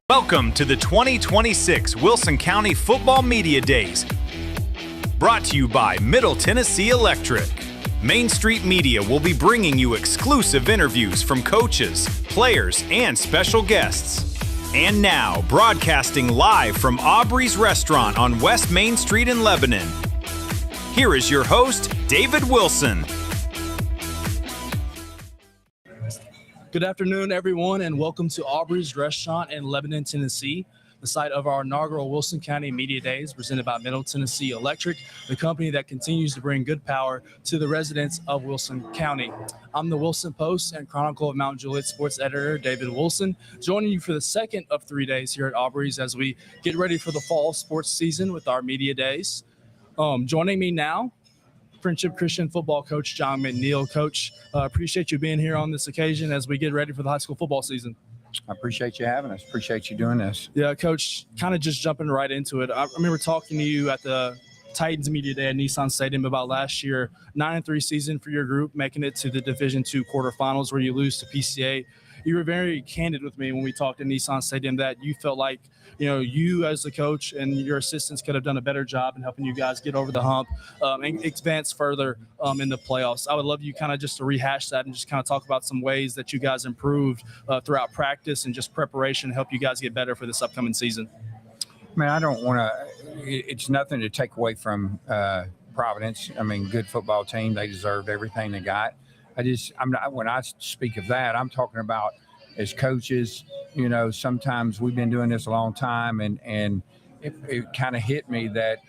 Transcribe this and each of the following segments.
Welcome to the 2026 Wilson County Football Media Days, brought to you by Middle Tennessee Electric. Main Street Media will be bringing you exclusive interviews from coaches, players, and special guests. And now, broadcasting live from Aubrey's Restaurant on West Main Street in Lebanon, here is your host, David Wilson. Good afternoon, everyone, and welcome to Aubrey's Restaurant in Lebanon, Tennessee, the site of our inaugural Wilson County Media Days presented by Middle Tennessee Electric, the company that continues to bring good power to the residents of Wilson County. I'm the Wilson Post and Chronicle of Mount Juliet sports editor, David Wilson, joining you for the second of 3 days here at Aubrey's as we get ready for the fall sports season with our Media Days. Joining me now, Friendship Christian football coach John McNeil. Coach, appreciate you being here on this occasion as we get ready for the high school football season. I appreciate you having us. Appreciate you doing this. Yeah, Coach, kind of just jumping right into it. I remember talking to you at the Titans Media Day at Nissan Stadium about last year, 9-3 season for your group, making it to the Division II quarterfinals where you lose to PCA. You were very candid with me when we talked at Nissan Stadium that you felt like, you as the coach and your assistants could have done a better job in helping you guys get over the hump and advance further in the playoffs. I would love you kind of just to rehash that and just kind of talk about some ways that you guys improved throughout practice and just preparation to help you guys get better for this upcoming season. Man, I don't want to – it's nothing to take away from Providence. I mean, good football team. They deserved everything they got. When I speak of that, I'm talking about as coaches, sometimes we've been doing this a long time and it kind of hit me that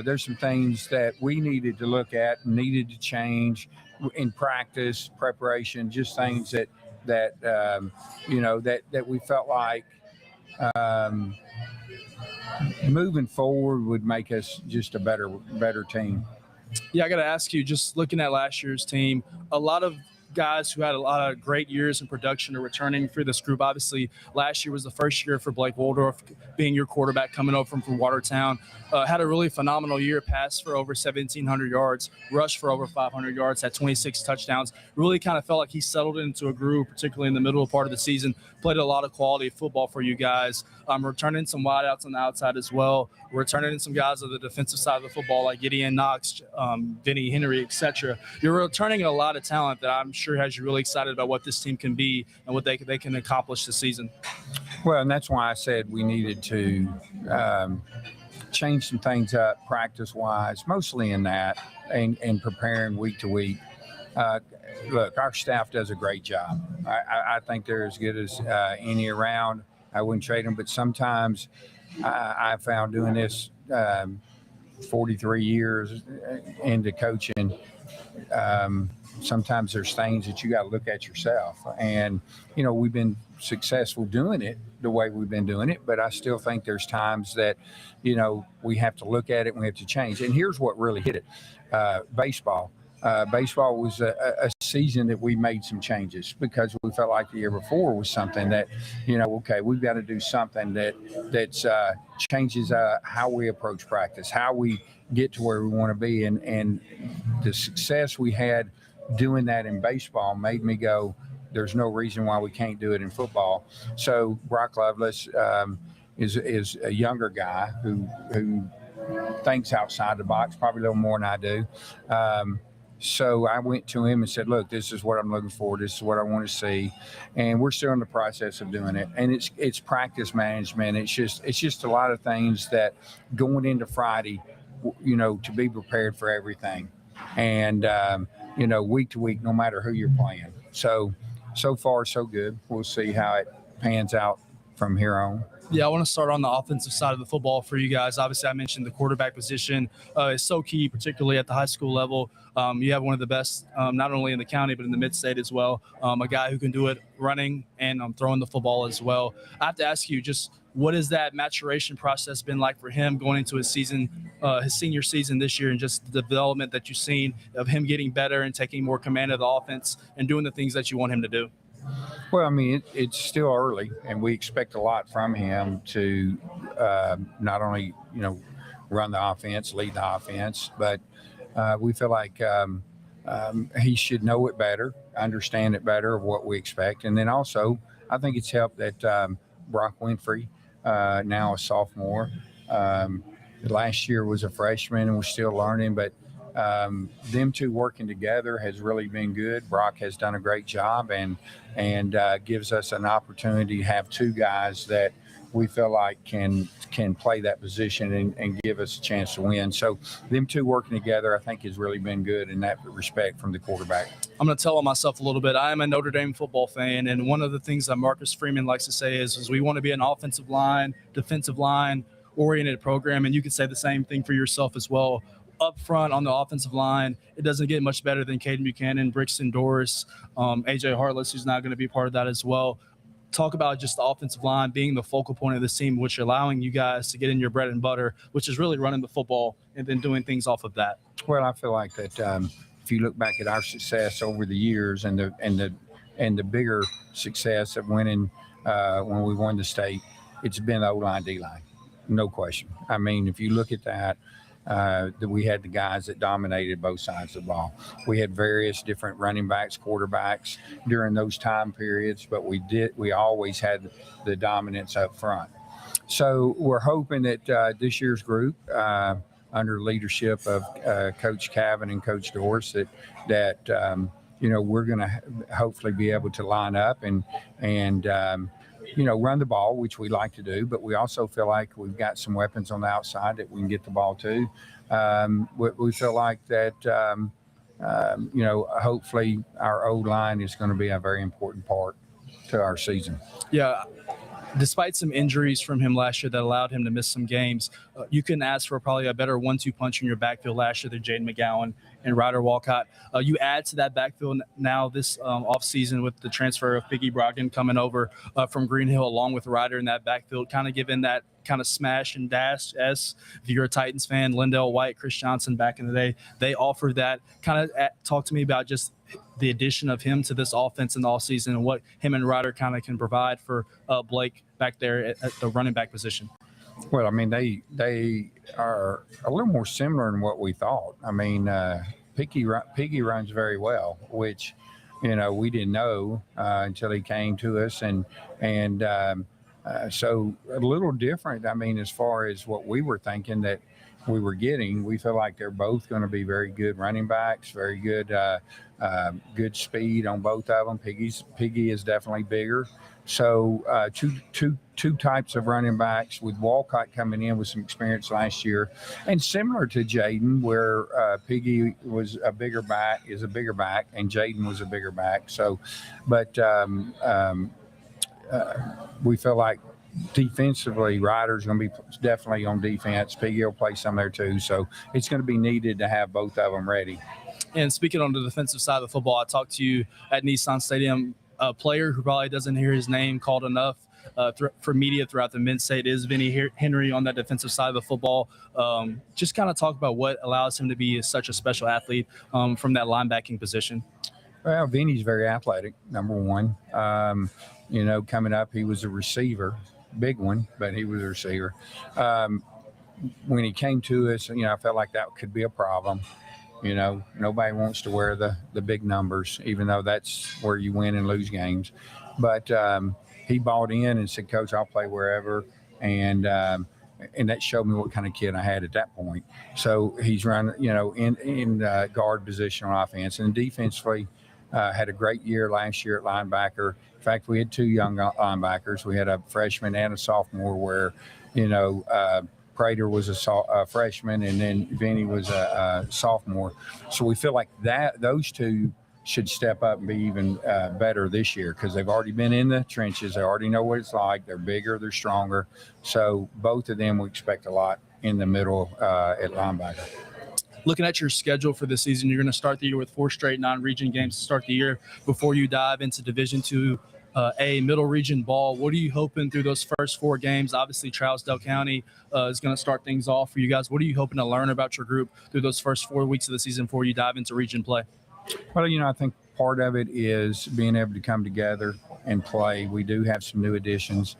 there's some things that we needed to look at, needed to change in practice, preparation, just things that we felt like moving forward would make us just a better team. Yeah, I got to ask you, just looking at last year's team, a lot of guys who had a lot of great years in production are returning for this group. Obviously, last year was the first year for Blake Waldorf being your quarterback coming over from Watertown. Had a really phenomenal year, passed for over 1,700 yards, rushed for over 500 yards, had 26 touchdowns. Really kind of felt like he settled into a groove, particularly in the middle part of the season. Played a lot of quality football for you guys. Returning some wideouts on the outside as well. Returning in some guys on the defensive side of the football like Gideon Knox, Vinny Henry, etc. You're returning a lot of talent that I'm sure has you really excited about what this team can be and what they can accomplish this season. Well, and that's why I said we needed to change some things up practice-wise, mostly in that, and preparing week to week. Look, our staff does a great job. I think they're as good as any around. I wouldn't trade them, but sometimes I found doing this 43 years into coaching, sometimes there's things that you got to look at yourself. And, we've been successful doing it the way we've been doing it, but I still think there's times that, we have to look at it and we have to change. And here's what really hit it. Baseball. Baseball was a season that we made some changes because we felt like the year before was something that, okay, we've got to do something that changes how we approach practice, how we get to where we want to be. And the success we had doing that in baseball made me go, there's no reason why we can't do it in football. So Brock Lovelace is a younger guy who thinks outside the box, probably a little more than I do. So I went to him and said, look, this is what I'm looking for. This is what I want to see. And we're still in the process of doing it. And it's practice management. It's just a lot of things that going into Friday, to be prepared for everything. And, week to week, no matter who you're playing. So far, so good. We'll see how it pans out from here on. Yeah, I want to start on the offensive side of the football for you guys. Obviously, I mentioned the quarterback position is so key, particularly at the high school level. You have one of the best, not only in the county, but in the mid-state as well. A guy who can do it running and throwing the football as well. I have to ask you, just what has that maturation process been like for him going into his season, his senior season this year, and just the development that you've seen of him getting better and taking more command of the offense and doing the things that you want him to do? Well, I mean, it's still early, and we expect a lot from him to not only, run the offense, lead the offense, but we feel like he should know it better, understand it better of what we expect. And then also, I think it's helped that Brock Winfrey, now a sophomore. Last year was a freshman and we're still learning, but them two working together has really been good. Brock has done a great job and gives us an opportunity to have two guys that we feel like can play that position and give us a chance to win. So them two working together, I think, has really been good in that respect from the quarterback. I'm going to tell on myself a little bit. I am a Notre Dame football fan, and one of the things that Marcus Freeman likes to say is we want to be an offensive line, defensive line oriented program, and you could say the same thing for yourself as well. Up front on the offensive line, it doesn't get much better than Caden Buchanan, Brixton Doris, AJ Hartless, who's not going to be part of that as well. Talk about just the offensive line being the focal point of this team, which allowing you guys to get in your bread and butter, which is really running the football and then doing things off of that. Well, I feel like that if you look back at our success over the years and the bigger success of winning when we won the state, it's been the O-line, D-line, no question. I mean, if you look at that we had the guys that dominated both sides of the ball. We had various different running backs, quarterbacks during those time periods, but we always had the dominance up front. So we're hoping that this year's group, under leadership of Coach Cavan and Coach Doris, that we're going to hopefully be able to line up and run the ball, which we like to do, but we also feel like we've got some weapons on the outside that we can get the ball to. We feel like that, hopefully our O-line is going to be a very important part to our season. Yeah. Despite some injuries from him last year that allowed him to miss some games, you couldn't ask for probably a better 1-2 punch in your backfield last year than Jaden McGowan and Ryder Walcott. You add to that backfield now this offseason with the transfer of Piggy Brogdon coming over from Green Hill along with Ryder in that backfield, kind of giving that kind of smash and dash. If you're a Titans fan, Lindell White, Chris Johnson back in the day, they offered that. Kind of talk to me about just the addition of him to this offense in the offseason and what him and Ryder kind of can provide for Blake back there at the running back position. Well, I mean, they are a little more similar than what we thought. I mean, Piggy runs very well, which, we didn't know until he came to us. So a little different, I mean, as far as what we were thinking that we were getting. We feel like they're both going to be very good running backs, very good good speed on both of them. Piggy is definitely bigger. So two types of running backs, with Walcott coming in with some experience last year, and similar to Jaden, where Piggy was a bigger back, and Jaden was a bigger back. So, but we feel like defensively, Ryder's going to be definitely on defense. Piggy will play some there too. So it's going to be needed to have both of them ready. And speaking on the defensive side of the football, I talked to you at Nissan Stadium. A player who probably doesn't hear his name called enough for media throughout the mid-state is Vinny Henry on that defensive side of the football. Just kind of talk about what allows him to be such a special athlete from that linebacking position. Well, Vinny's very athletic, number one. Coming up, he was a receiver, big one, but he was a receiver. When he came to us, I felt like that could be a problem. Nobody wants to wear the big numbers, even though that's where you win and lose games. But he bought in and said, "Coach, I'll play wherever." And that showed me what kind of kid I had at that point. So he's run, in guard position on offense, and defensively had a great year last year at linebacker. In fact, we had two young linebackers. We had a freshman and a sophomore where, Prater was a freshman, and then Vinny was a sophomore. So we feel like those two should step up and be even better this year because they've already been in the trenches. They already know what it's like. They're bigger. They're stronger. So both of them we expect a lot in the middle at linebacker. Looking at your schedule for this season, you're going to start the year with 4 straight non-region games to start the year before you dive into Division II A middle region ball. What are you hoping through those first 4 games? Obviously, Trousdale County is going to start things off for you guys. What are you hoping to learn about your group through those first 4 weeks of the season before you dive into region play? Well, I think part of it is being able to come together and play. We do have some new additions.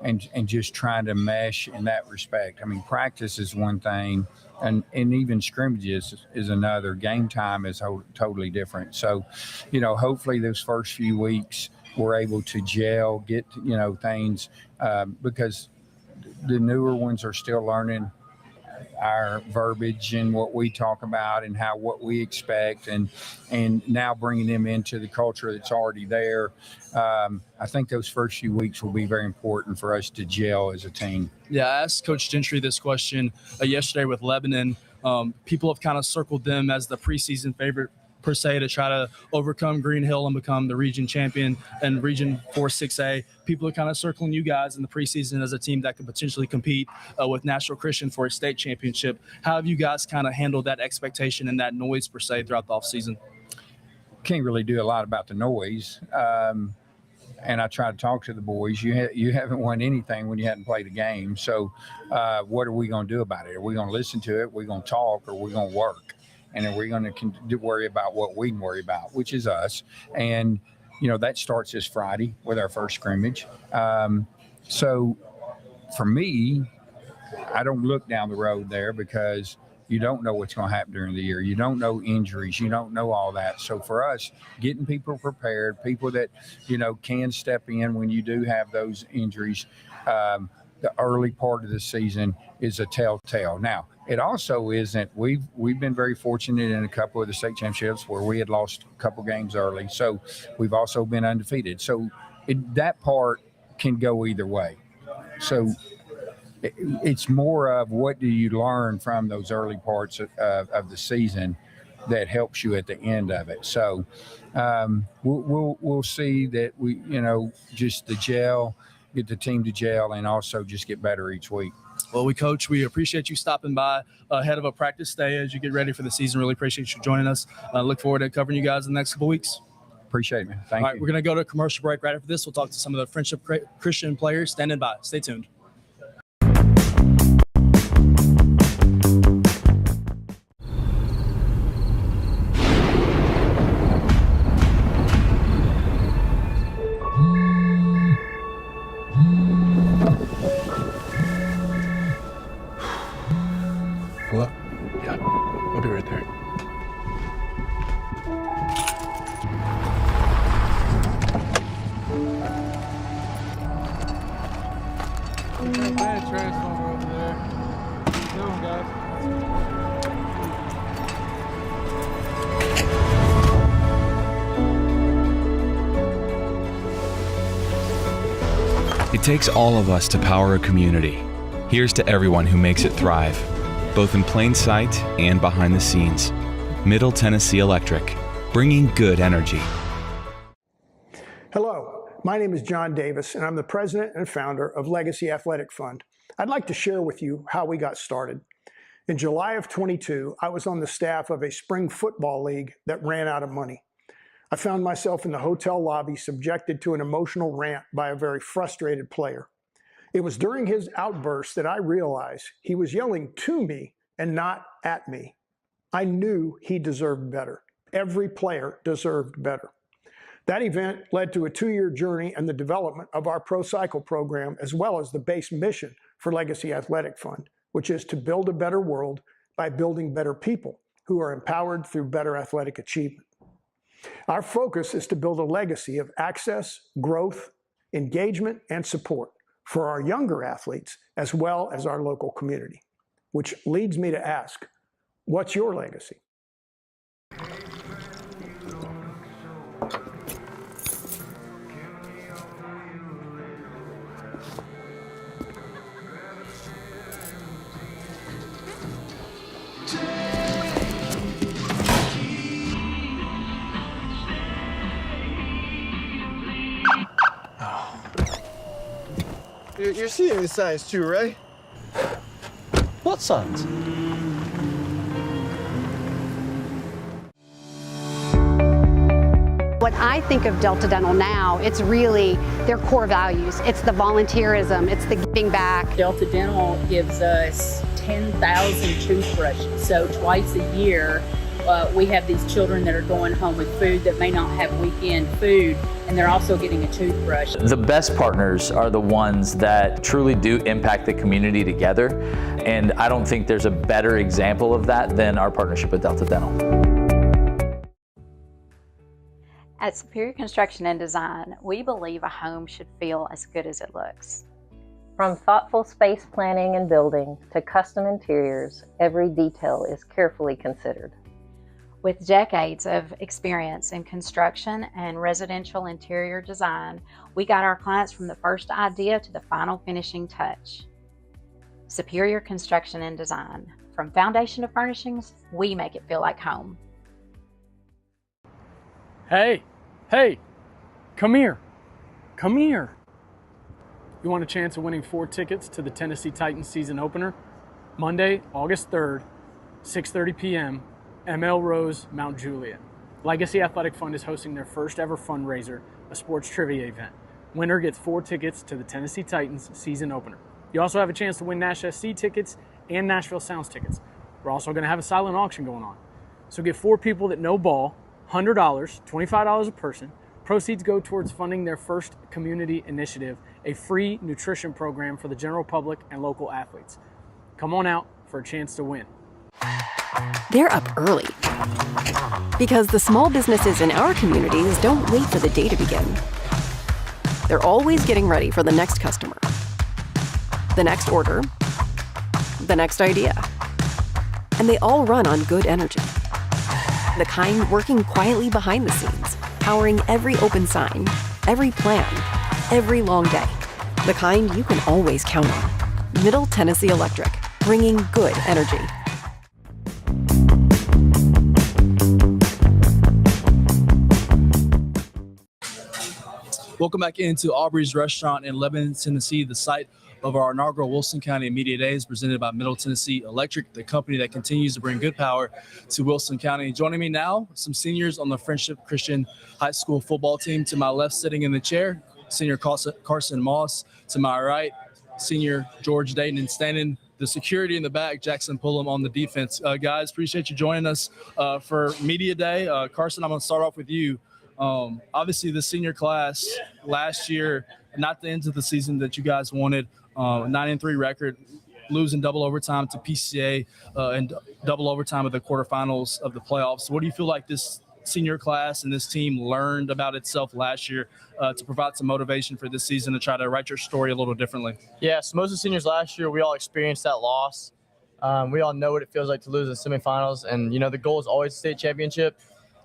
And just trying to mesh in that respect. I mean, practice is one thing, and even scrimmages is another. Game time is totally different. So, hopefully those first few weeks we're able to gel, get, things, because the newer ones are still learning our verbiage and what we talk about and what we expect, and now bringing them into the culture that's already there. I think those first few weeks will be very important for us to gel as a team. Yeah, I asked Coach Gentry this question yesterday with Lebanon. People have kind of circled them as the preseason favorite per se to try to overcome Green Hill and become the region champion and Region 4-6A. People are kind of circling you guys in the preseason as a team that could potentially compete with National Christian for a state championship. How have you guys kind of handled that expectation and that noise per se throughout the offseason? Can't really do a lot about the noise. And I try to talk to the boys. You haven't won anything when you hadn't played a game. So what are we going to do about it? Are we going to listen to it? Are we going to talk? Or are we going to work? And are we going to worry about what we can worry about, which is us? And, that starts this Friday with our first scrimmage. So for me, I don't look down the road there because you don't know what's going to happen during the year. You don't know injuries. You don't know all that. So for us, getting people prepared, people that, can step in when you do have those injuries, the early part of the season is a telltale. Now, it also isn't. We've been very fortunate in a couple of the state championships where we had lost a couple games early. So we've also been undefeated. So that part can go either way. So it's more of what do you learn from those early parts of the season that helps you at the end of it. So we'll see that we, just the gel, get the team to gel, and also just get better each week. Well, Coach, we appreciate you stopping by ahead of a practice day as you get ready for the season. Really appreciate you joining us. Look forward to covering you guys in the next couple weeks. Appreciate it, man. Thank you. All right, we're going to go to a commercial break. Right after this, we'll talk to some of the Friendship Christian players standing by. Stay tuned. Hello? Yeah, I'll be right there. Bad transformer over there. Come on, guys. It takes all of us to power a community. Here's to everyone who makes it thrive, both in plain sight and behind the scenes. Middle Tennessee Electric, bringing good energy. Hello, my name is John Davis, and I'm the president and founder of Legacy Athletic Fund. I'd like to share with you how we got started. In July of 22, I was on the staff of a spring football league that ran out of money. I found myself in the hotel lobby subjected to an emotional rant by a very frustrated player. It was during his outburst that I realized he was yelling to me and not at me. I knew he deserved better. Every player deserved better. That event led to a 2-year journey and the development of our Pro Cycle program, as well as the base mission for Legacy Athletic Fund, which is to build a better world by building better people who are empowered through better athletic achievement. Our focus is to build a legacy of access, growth, engagement, and support for our younger athletes, as well as our local community. Which leads me to ask, what's your legacy? You're seeing the signs too, right? What signs? When I think of Delta Dental now, it's really their core values. It's the volunteerism, it's the giving back. Delta Dental gives us 10,000 toothbrushes. So twice a year, we have these children that are going home with food that may not have weekend food, and they're also getting a toothbrush. The best partners are the ones that truly do impact the community together, and I don't think there's a better example of that than our partnership with Delta Dental. At Superior Construction and Design, we believe a home should feel as good as it looks. From thoughtful space planning and building to custom interiors, every detail is carefully considered. With decades of experience in construction and residential interior design, we guide our clients from the first idea to the final finishing touch. Superior Construction and Design. From foundation to furnishings, we make it feel like home. Hey, come here. You want a chance of winning 4 tickets to the Tennessee Titans season opener? Monday, August 3rd, 6:30 p.m., ML Rose, Mount Juliet. Legacy Athletic Fund is hosting their first ever fundraiser, a sports trivia event. Winner gets 4 tickets to the Tennessee Titans season opener. You also have a chance to win Nash SC tickets and Nashville Sounds tickets. We're also going to have a silent auction going on. So get 4 people that know ball, $100, $25 a person. Proceeds go towards funding their first community initiative, a free nutrition program for the general public and local athletes. Come on out for a chance to win. They're up early because the small businesses in our communities don't wait for the day to begin. They're always getting ready for the next customer, the next order, the next idea. And they all run on good energy. The kind working quietly behind the scenes, powering every open sign, every plan, every long day. The kind you can always count on. Middle Tennessee Electric, bringing good energy. Welcome back into Aubrey's Restaurant in Lebanon, Tennessee, the site of our inaugural Wilson County Media Days presented by Middle Tennessee Electric, the company that continues to bring good power to Wilson County. Joining me now, some seniors on the Friendship Christian High School football team. To my left, sitting in the chair, Senior Carson Moss. To my right, Senior George Dayton. And standing the security in the back, Jackson Pullum on the defense. Guys, appreciate you joining us for Media Day. Carson, I'm going to start off with you. Obviously, the senior class last year, not the end of the season that you guys wanted, 9-3 record, losing double overtime to PCA and double overtime of the quarterfinals of the playoffs. What do you feel like this senior class and this team learned about itself last year to provide some motivation for this season to try to write your story a little differently? Yeah, so most of the seniors last year, we all experienced that loss. We all know what it feels like to lose in semifinals, and the goal is always state championship.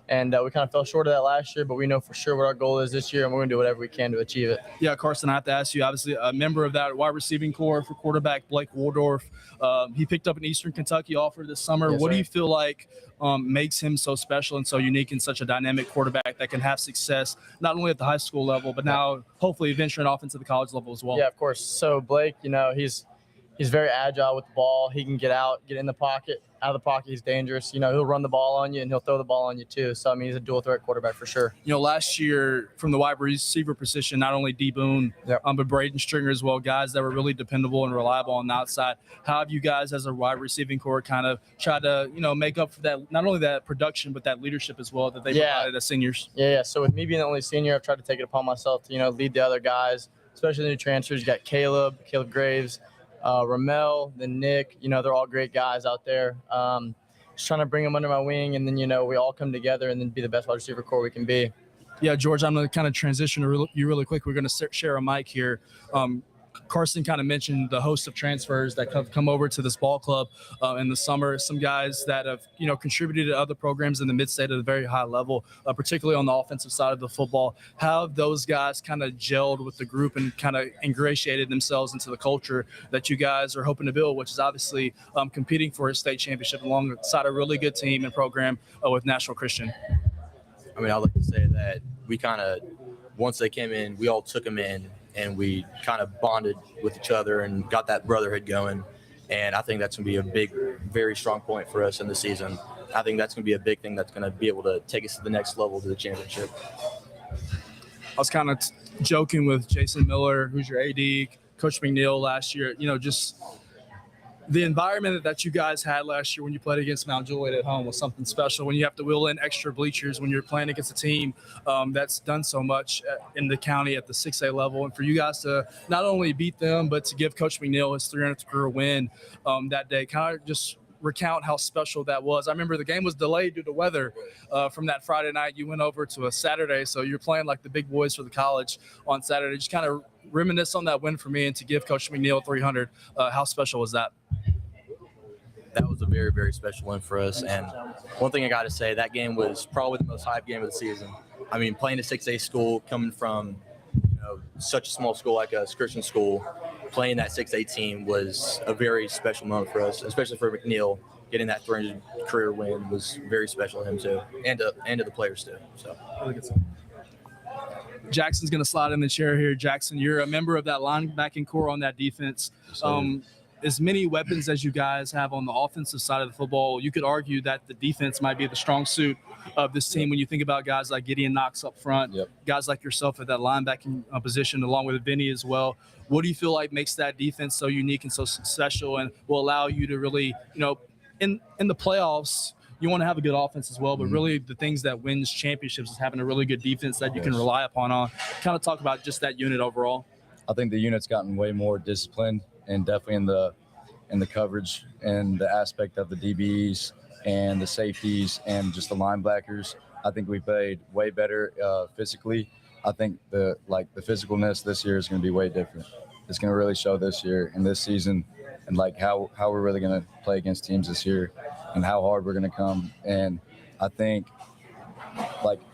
And we kind of fell short of that last year, but we know for sure what our goal is this year, and we're going to do whatever we can to achieve it. Yeah, Carson, I have to ask you, obviously a member of that wide receiving core for quarterback Blake Waldorf. He picked up an Eastern Kentucky offer this summer. Yes, what do sir. you feel like makes him so special and so unique and such a dynamic quarterback that can have success not only at the high school level, but now hopefully venturing off into the college level as well? Yeah, of course. So Blake, he's very agile with the ball. He can get out, get in the pocket. Out of the pocket, he's dangerous. He'll run the ball on you, and he'll throw the ball on you too. So, he's a dual-threat quarterback for sure. Last year from the wide receiver position, not only D. Boone, but Braden Stringer as well, guys that were really dependable and reliable on the outside. How have you guys as a wide receiving core kind of tried to, make up for that, not only that production, but that leadership as well that they provided as seniors? Yeah. So with me being the only senior, I've tried to take it upon myself to, lead the other guys, especially the new transfers. You got Caleb Graves, Ramel, then Nick, they're all great guys out there. Just trying to bring them under my wing, and then, we all come together and then be the best wide receiver core we can be. Yeah, George, I'm going to kind of transition you really quick. We're going to share a mic here. Carson kind of mentioned the host of transfers that have come over to this ball club in the summer. Some guys that have, contributed to other programs in the mid-state at a very high level, particularly on the offensive side of the football. How have those guys kind of gelled with the group and kind of ingratiated themselves into the culture that you guys are hoping to build, which is obviously competing for a state championship alongside a really good team and program with National Christian? I'd like to say that we kind of, once they came in, we all took them in, and we kind of bonded with each other and got that brotherhood going. And I think that's going to be a big, very strong point for us in the season. I think that's going to be a big thing that's going to be able to take us to the next level, to the championship. I was kind of joking with Jason Miller, who's your AD, Coach McNeil last year, just the environment that you guys had last year when you played against Mount Juliet at home was something special. When you have to wheel in extra bleachers when you're playing against a team that's done so much in the county at the 6A level, and for you guys to not only beat them, but to give Coach McNeil his 300th career win that day, kind of just recount how special that was. I remember the game was delayed due to weather from that Friday night. You went over to a Saturday, so you're playing like the big boys for the college on Saturday. Just kind of reminisce on that win for me and to give Coach McNeil 300. How special was that? That was a very, very special win for us. And one thing I got to say, that game was probably the most hyped game of the season. I mean, playing a 6A school, coming from such a small school like a Christian school, playing that 6A team was a very special moment for us, especially for McNeil. Getting that 300 career win was very special to him too, and to the players too. So. Jackson's going to slide in the chair here. Jackson, you're a member of that linebacking core on that defense. As many weapons as you guys have on the offensive side of the football, you could argue that the defense might be the strong suit of this team when you think about guys like Gideon Knox up front, guys like yourself at that linebacking position, along with Vinny as well. What do you feel like makes that defense so unique and so special and will allow you to really, in the playoffs, you want to have a good offense as well, but really the things that wins championships is having a really good defense that you can rely upon. Kind of talk about just that unit overall. I think the unit's gotten way more disciplined, and definitely in the coverage and the aspect of the DBs and the safeties and just the linebackers. I think we played way better physically. I think the physicalness this year is going to be way different. It's going to really show this year and this season, and how we're really going to play against teams this year and how hard we're going to come. And I think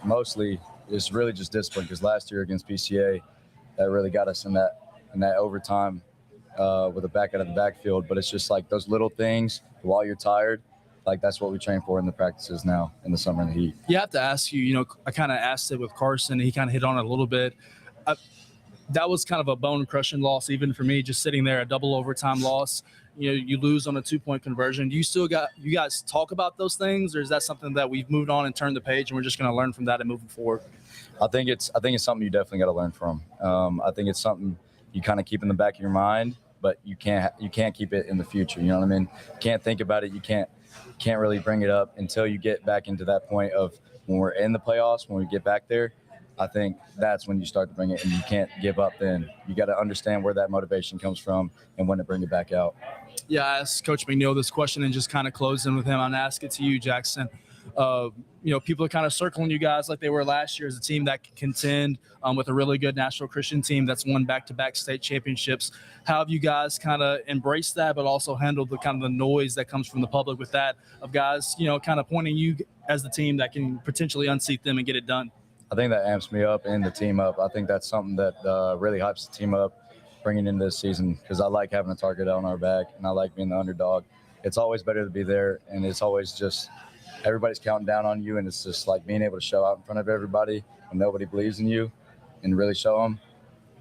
mostly it's really just discipline, because last year against PCA, that really got us in that overtime with a back out of the backfield. But it's just those little things while you're tired, that's what we train for in the practices now in the summer in the heat. You have to ask you, I kind of asked it with Carson, and he kind of hit on it a little bit. That was kind of a bone-crushing loss even for me, just sitting there, a double overtime loss. You lose on a 2-point conversion. Do you guys talk about those things, or is that something that we've moved on and turned the page and we're just going to learn from that and moving forward? I think it's something you definitely got to learn from. I think it's something you kind of keep in the back of your mind, but you can't keep it in the future. You know what I mean? You can't think about it. You can't really bring it up until you get back into that point of when we're in the playoffs, when we get back there. I think that's when you start to bring it, and you can't give up then. You got to understand where that motivation comes from and when to bring it back out. Yeah, I asked Coach McNeil this question and just kind of closed in with him. I'm going to ask it to you, Jackson. People are kind of circling you guys like they were last year as a team that can contend with a really good National Christian team that's won back-to-back state championships. How have you guys kind of embraced that, but also handled the kind of the noise that comes from the public with that, of guys, kind of pointing you as the team that can potentially unseat them and get it done? I think that amps me up and the team up. I think that's something that really hypes the team up bringing into this season, because I like having a target on our back and I like being the underdog. It's always better to be there, and it's always just everybody's counting down on you, and it's just being able to show out in front of everybody when nobody believes in you and really show them.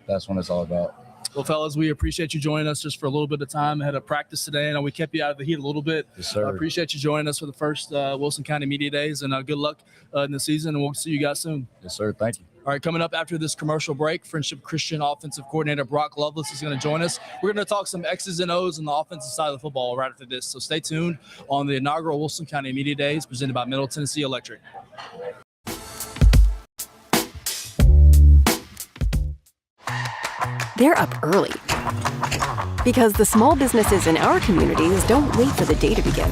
That's what it's all about. Well, fellas, we appreciate you joining us just for a little bit of time ahead of practice today. I know we kept you out of the heat a little bit. Yes, sir. I appreciate you joining us for the first Wilson County Media Days, and good luck in the season, and we'll see you guys soon. Yes, sir. Thank you. All right, coming up after this commercial break, Friendship Christian offensive coordinator Brock Lovelace is going to join us. We're going to talk some X's and O's on the offensive side of the football right after this. So stay tuned on the inaugural Wilson County Media Days presented by Middle Tennessee Electric. They're up early because the small businesses in our communities don't wait for the day to begin.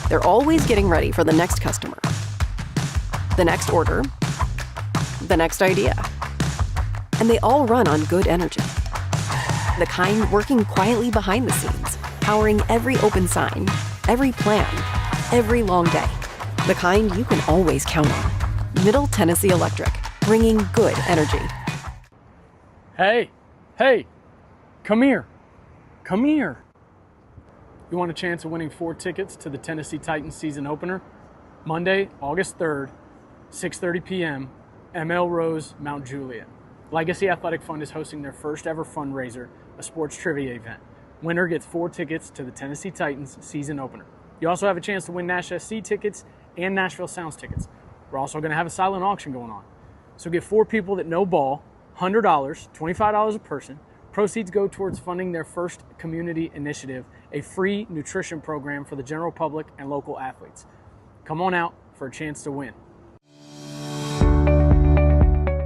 They're always getting ready for the next customer, the next order, the next idea. And they all run on good energy. The kind working quietly behind the scenes, powering every open sign, every plan, every long day. The kind you can always count on. Middle Tennessee Electric, bringing good energy. Hey, come here. You want a chance of winning 4 tickets to the Tennessee Titans season opener? Monday, August 3rd, 6:30 p.m., ML Rose, Mount Juliet. Legacy Athletic Fund is hosting their first ever fundraiser, a sports trivia event. Winner gets 4 tickets to the Tennessee Titans season opener. You also have a chance to win Nash SC tickets and Nashville Sounds tickets. We're also going to have a silent auction going on. So get 4 people that know ball, $100, $25 a person. Proceeds go towards funding their first community initiative, a free nutrition program for the general public and local athletes. Come on out for a chance to win.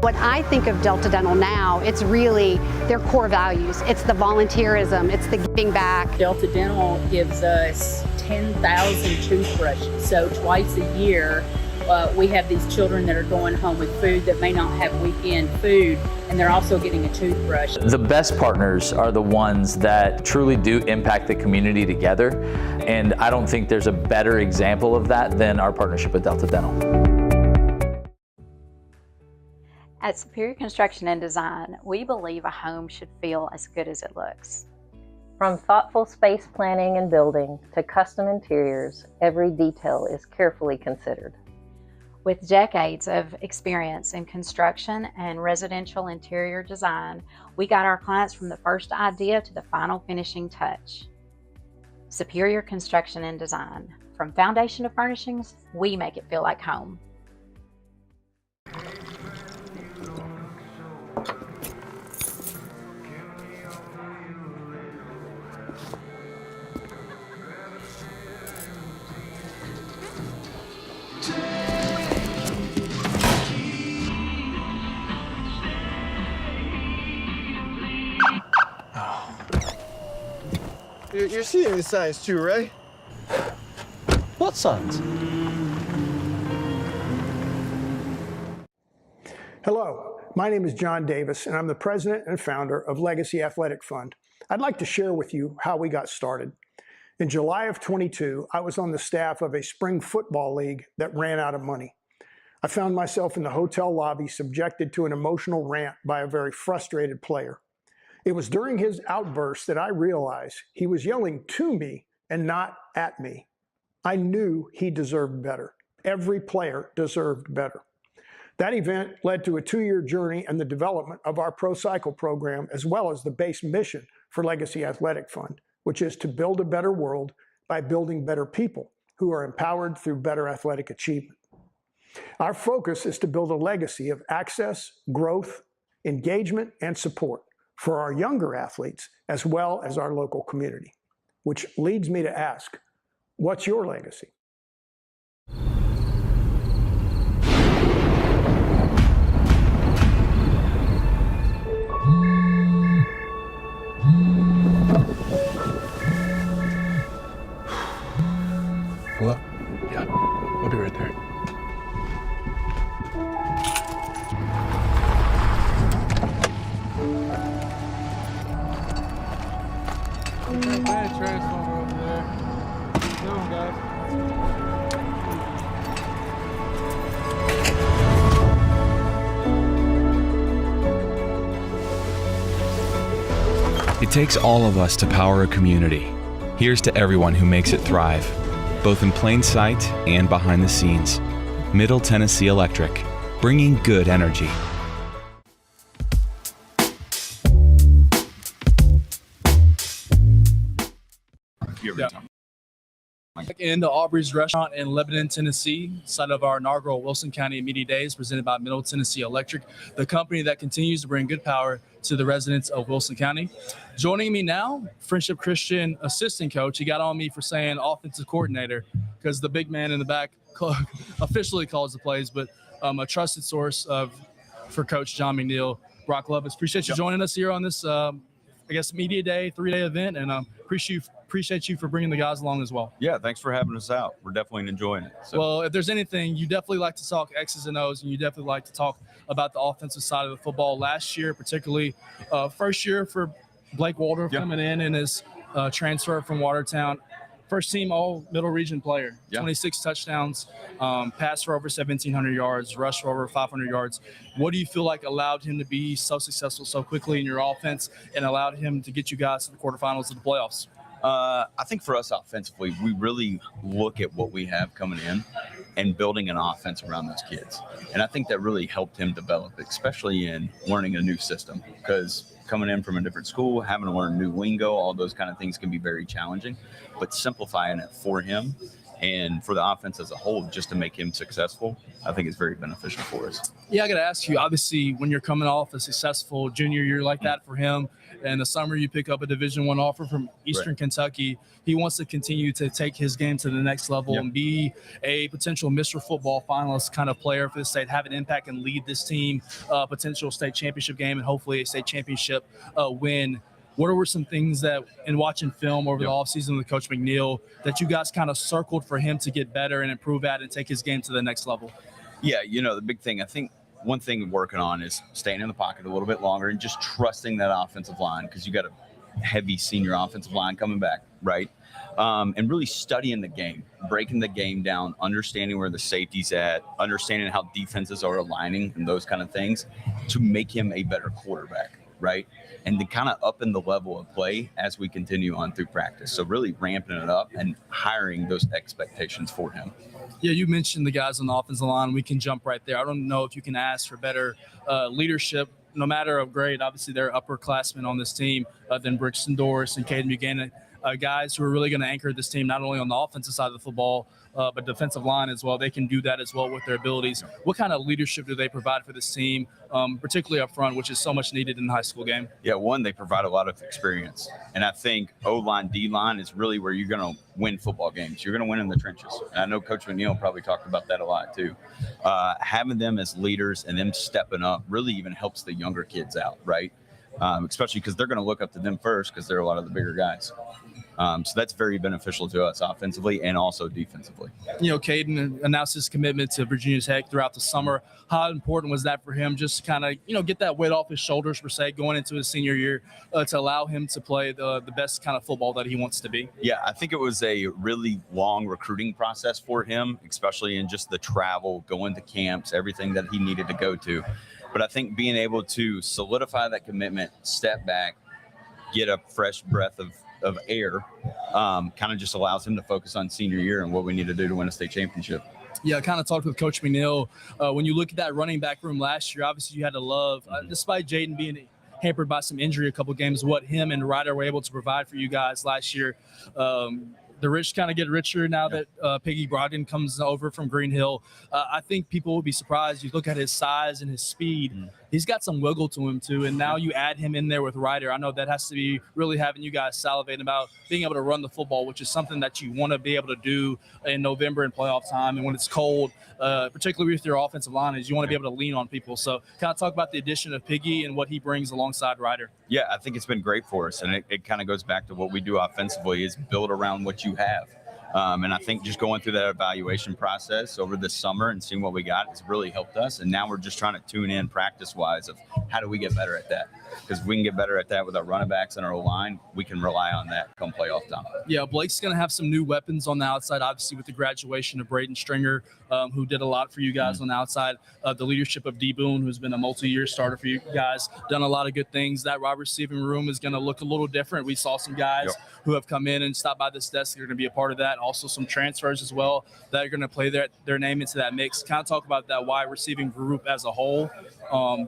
what I think of Delta Dental now, it's really their core values. It's the volunteerism, it's the giving back. Delta Dental gives us 10,000 toothbrushes. So twice a year, we have these children that are going home with food that may not have weekend food, and they're also getting a toothbrush. The best partners are the ones that truly do impact the community together, and I don't think there's a better example of that than our partnership with Delta Dental. At Superior Construction and Design, we believe a home should feel as good as it looks. From thoughtful space planning and building to custom interiors, every detail is carefully considered. With decades of experience in construction and residential interior design, we got our clients from the first idea to the final finishing touch. Superior Construction and Design. From foundation to furnishings, we make it feel like home. You're seeing the signs too, right? What signs? Hello, my name is John Davis, and I'm the president and founder of Legacy Athletic Fund. I'd like to share with you how we got started. In July of 22, I was on the staff of a spring football league that ran out of money. I found myself in the hotel lobby subjected to an emotional rant by a very frustrated player. It was during his outburst that I realized he was yelling to me and not at me. I knew he deserved better. Every player deserved better. That event led to a 2-year journey and the development of our Pro Cycle program, as well as the base mission for Legacy Athletic Fund, which is to build a better world by building better people who are empowered through better athletic achievement. Our focus is to build a legacy of access, growth, engagement, and support for our younger athletes, as well as our local community. Which leads me to ask, what's your legacy? Hello? Yeah, I'll be right there. Transformer over there. Come on, guys. It takes all of us to power a community. Here's to everyone who makes it thrive, both in plain sight and behind the scenes. Middle Tennessee Electric, bringing good energy. Into Aubrey's restaurant in Lebanon, Tennessee, site of our inaugural Wilson County Media Days presented by Middle Tennessee Electric, the company that continues to bring good power to the residents of Wilson County. Joining me now, Friendship Christian assistant coach. He got on me for saying offensive coordinator because the big man in the back officially calls the plays, but a trusted source for Coach John McNeil. Brock Lovis, appreciate you joining us here on this, media day, 3-day event, and appreciate you for bringing the guys along as well. Yeah, thanks for having us out. We're definitely enjoying it. So. Well, if there's anything, you definitely like to talk X's and O's, and you definitely like to talk about the offensive side of the football. Last year, particularly first year for Blake Waldorf coming in his transfer from Watertown. First team all-middle region player, 26 touchdowns, pass for over 1,700 yards, rush for over 500 yards. What do you feel like allowed him to be so successful so quickly in your offense and allowed him to get you guys to the quarterfinals of the playoffs? I think for us offensively, we really look at what we have coming in and building an offense around those kids. And I think that really helped him develop, especially in learning a new system, because coming in from a different school, having to learn new lingo, all those kind of things can be very challenging. But simplifying it for him And for the offense as a whole, just to make him successful, I think it's very beneficial for us. Yeah, I got to ask you, obviously, when you're coming off a successful junior year like that for him, and the summer you pick up a Division I offer from Eastern Kentucky, he wants to continue to take his game to the next level and be a potential Mr. Football finalist kind of player for the state, have an impact and lead this team, potential state championship game, and hopefully a state championship win. What were some things that, in watching film over the offseason with Coach McNeil, that you guys kind of circled for him to get better and improve at and take his game to the next level? Yeah, the big thing, I think one thing we're working on is staying in the pocket a little bit longer and just trusting that offensive line, because you got a heavy senior offensive line coming back, right? And really studying the game, breaking the game down, understanding where the safety's at, understanding how defenses are aligning and those kind of things to make him a better quarterback, right? And to kind of up in the level of play as we continue on through practice. So really ramping it up and hiring those expectations for him. Yeah, you mentioned the guys on the offensive line. We can jump right there. I don't know if you can ask for better leadership, no matter of grade. Obviously, they're upperclassmen on this team than Brixton Doris and Caden Buchanan, guys who are really going to anchor this team not only on the offensive side of the football, but defensive line as well. They can do that as well with their abilities. What kind of leadership do they provide for this team, particularly up front, which is so much needed in the high school game? Yeah, one, they provide a lot of experience. And I think O-line, D-line is really where you're going to win football games. You're going to win in the trenches. And I know Coach McNeil probably talked about that a lot too. Having them as leaders and them stepping up really even helps the younger kids out, right? Especially because they're going to look up to them first because they're a lot of the bigger guys. So that's very beneficial to us offensively and also defensively. Caden announced his commitment to Virginia Tech throughout the summer. How important was that for him just to kind of, get that weight off his shoulders, per se, going into his senior year to allow him to play the best kind of football that he wants to be? Yeah, I think it was a really long recruiting process for him, especially in just the travel, going to camps, everything that he needed to go to. But I think being able to solidify that commitment, step back, get a fresh breath of air, kind of just allows him to focus on senior year and what we need to do to win a state championship. Yeah, I kind of talked with Coach McNeil. When you look at that running back room last year, obviously you had to love, despite Jaden being hampered by some injury a couple games, what him and Ryder were able to provide for you guys last year. The rich kind of get richer now that Piggy Brogdon comes over from Green Hill. I think people will be surprised. You look at his size and his speed. He's got some wiggle to him, too. And now you add him in there with Ryder. I know that has to be really having you guys salivating about being able to run the football, which is something that you want to be able to do in November in playoff time. And when it's cold, particularly with your offensive line, is you want to be able to lean on people. So kind of talk about the addition of Piggy and what he brings alongside Ryder. Yeah, I think it's been great for us. And it kind of goes back to what we do offensively is build around what you have. And I think just going through that evaluation process over this summer and seeing what we got has really helped us. And now we're just trying to tune in practice-wise of how do we get better at that? Because if we can get better at that with our running backs and our O-line, we can rely on that come playoff time. Yeah, Blake's going to have some new weapons on the outside, obviously with the graduation of Braden Stringer, who did a lot for you guys on the outside. The leadership of D. Boone, who's been a multi-year starter for you guys, done a lot of good things. That wide receiving room is going to look a little different. We saw some guys who have come in and stopped by this desk that are going to be a part of that. Also some transfers as well that are going to play their name into that mix. Kind of talk about that wide receiving group as a whole.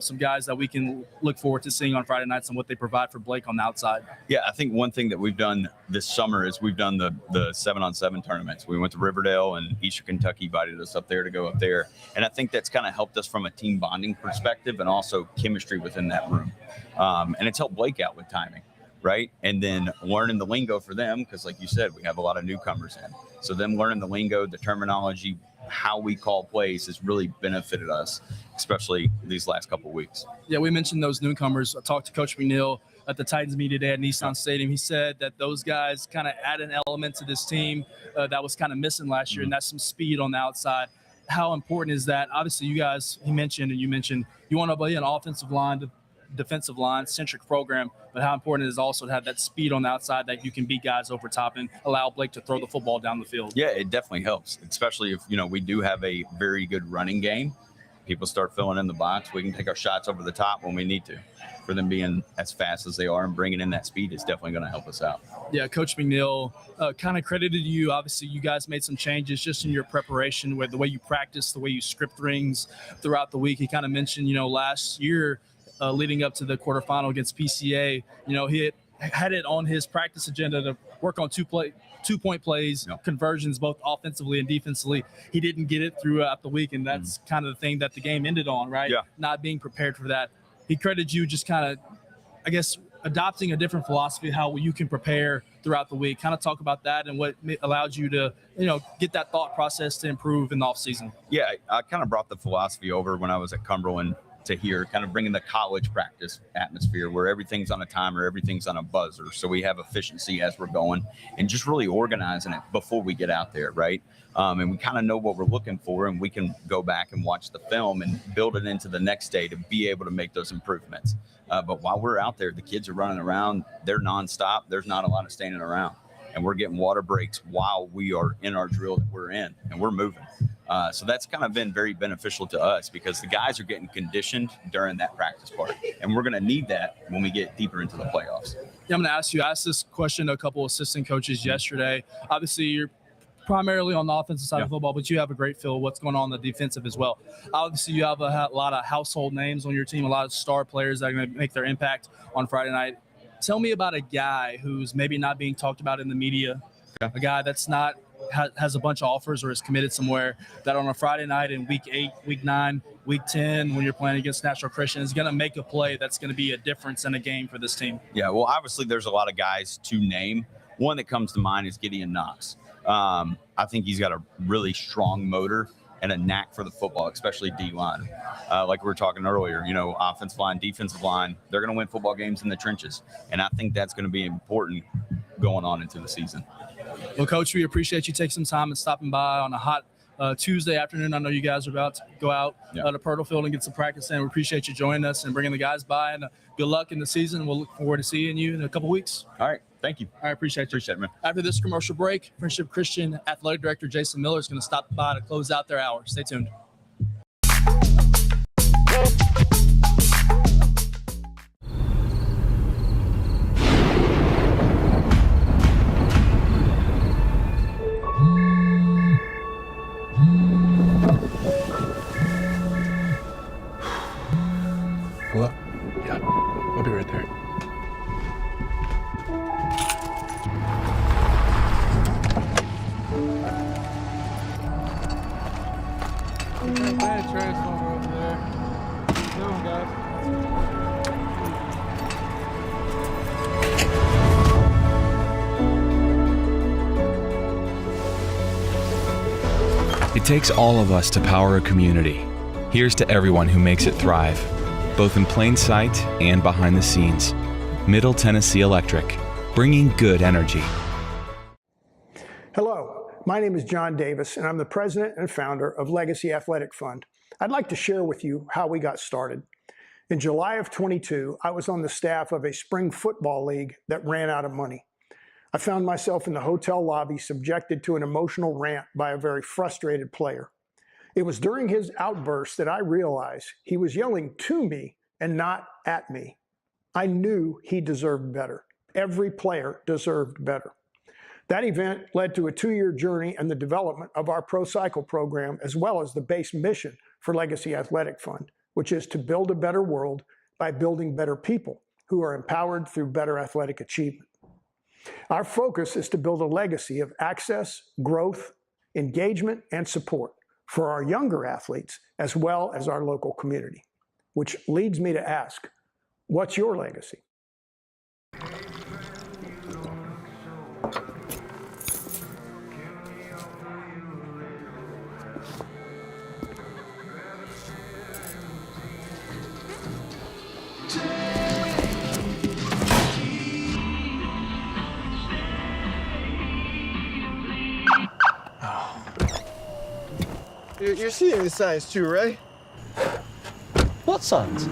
Some guys that we can look forward to seeing on Friday nights and what they provide for Blake on the outside. Yeah, I think one thing that we've done this summer is we've done the 7-on-7 tournaments. We went to Riverdale and Eastern Kentucky invited us up there to go up there. And I think that's kind of helped us from a team bonding perspective and also chemistry within that room. And it's helped Blake out with timing, right? And then learning the lingo for them, because like you said, we have a lot of newcomers in. So them learning the lingo, the terminology, how we call plays has really benefited us, especially these last couple of weeks. Yeah, we mentioned those newcomers. I talked to Coach McNeil at the Titans media today at Nissan Stadium. He said that those guys kind of add an element to this team that was kind of missing last year, and that's some speed on the outside. How important is that? Obviously, you guys, you mentioned you want to be an offensive line, defensive line centric program, but how important it is also to have that speed on the outside that you can beat guys over top and allow Blake to throw the football down the field. Yeah, it definitely helps, especially if, we do have a very good running game. People start filling in the box. We can take our shots over the top when we need to. For them being as fast as they are and bringing in that speed is definitely going to help us out. Yeah, Coach McNeil kind of credited you. Obviously, you guys made some changes just in your preparation, with the way you practice, the way you script things throughout the week. He kind of mentioned, last year, leading up to the quarterfinal against PCA, he had it on his practice agenda to work on two-point plays, conversions, both offensively and defensively. He didn't get it throughout the week, and that's kind of the thing that the game ended on, right? Yeah. Not being prepared for that. He credited you just kind of, I guess, adopting a different philosophy, how you can prepare throughout the week. Kind of talk about that and what allowed you to, get that thought process to improve in the offseason. Yeah, I kind of brought the philosophy over when I was at Cumberland to here, kind of bringing the college practice atmosphere where everything's on a timer, everything's on a buzzer. So we have efficiency as we're going and just really organizing it before we get out there, right? And we kind of know what we're looking for, and we can go back and watch the film and build it into the next day to be able to make those improvements. But while we're out there, the kids are running around, they're nonstop. There's not a lot of standing around, and we're getting water breaks while we are in our drill that we're in, and we're moving. So that's kind of been very beneficial to us because the guys are getting conditioned during that practice part, and we're going to need that when we get deeper into the playoffs. Yeah, I'm going to ask you, I asked this question to a couple of assistant coaches yesterday. Obviously, you're primarily on the offensive side of football, but you have a great feel of what's going on the defensive as well. Obviously, you have a lot of household names on your team, a lot of star players that are going to make their impact on Friday night. Tell me about a guy who's maybe not being talked about in the media, a guy that's not has a bunch of offers or is committed somewhere, that on a Friday night in week 8, week 9, week 10, when you're playing against National Christian, is going to make a play that's going to be a difference in a game for this team. Yeah, well, obviously there's a lot of guys to name. One that comes to mind is Gideon Knox. I think he's got a really strong motor and a knack for the football, especially D-line. Like we were talking earlier, offensive line, defensive line, they're going to win football games in the trenches. And I think that's going to be important going on into the season. Well, Coach, we appreciate you taking some time and stopping by on a hot Tuesday afternoon. I know you guys are about to go out to Pirtle Field and get some practice in. We appreciate you joining us and bringing the guys by, and good luck in the season. We'll look forward to seeing you in a couple weeks. All right. Thank you. I appreciate you. Appreciate it, man. After this commercial break, Friendship Christian Athletic Director Jason Miller is going to stop by to close out their hour. Stay tuned. Hello? Yeah, I'll be right there. Bad transformer over there. Come on, guys. It takes all of us to power a community. Here's to everyone who makes it thrive, both in plain sight and behind the scenes. Middle Tennessee Electric, bringing good energy. Hello, my name is John Davis, and I'm the president and founder of Legacy Athletic Fund. I'd like to share with you how we got started. In July of 22, I was on the staff of a spring football league that ran out of money. I found myself in the hotel lobby subjected to an emotional rant by a very frustrated player. It was during his outburst that I realized he was yelling to me and not at me. I knew he deserved better. Every player deserved better. That event led to a 2-year journey and the development of our Pro Cycle program, as well as the base mission for Legacy Athletic Fund, which is to build a better world by building better people who are empowered through better athletic achievement. Our focus is to build a legacy of access, growth, engagement, and support for our younger athletes, as well as our local community. Which leads me to ask, what's your legacy? You're seeing the signs too, right? What signs?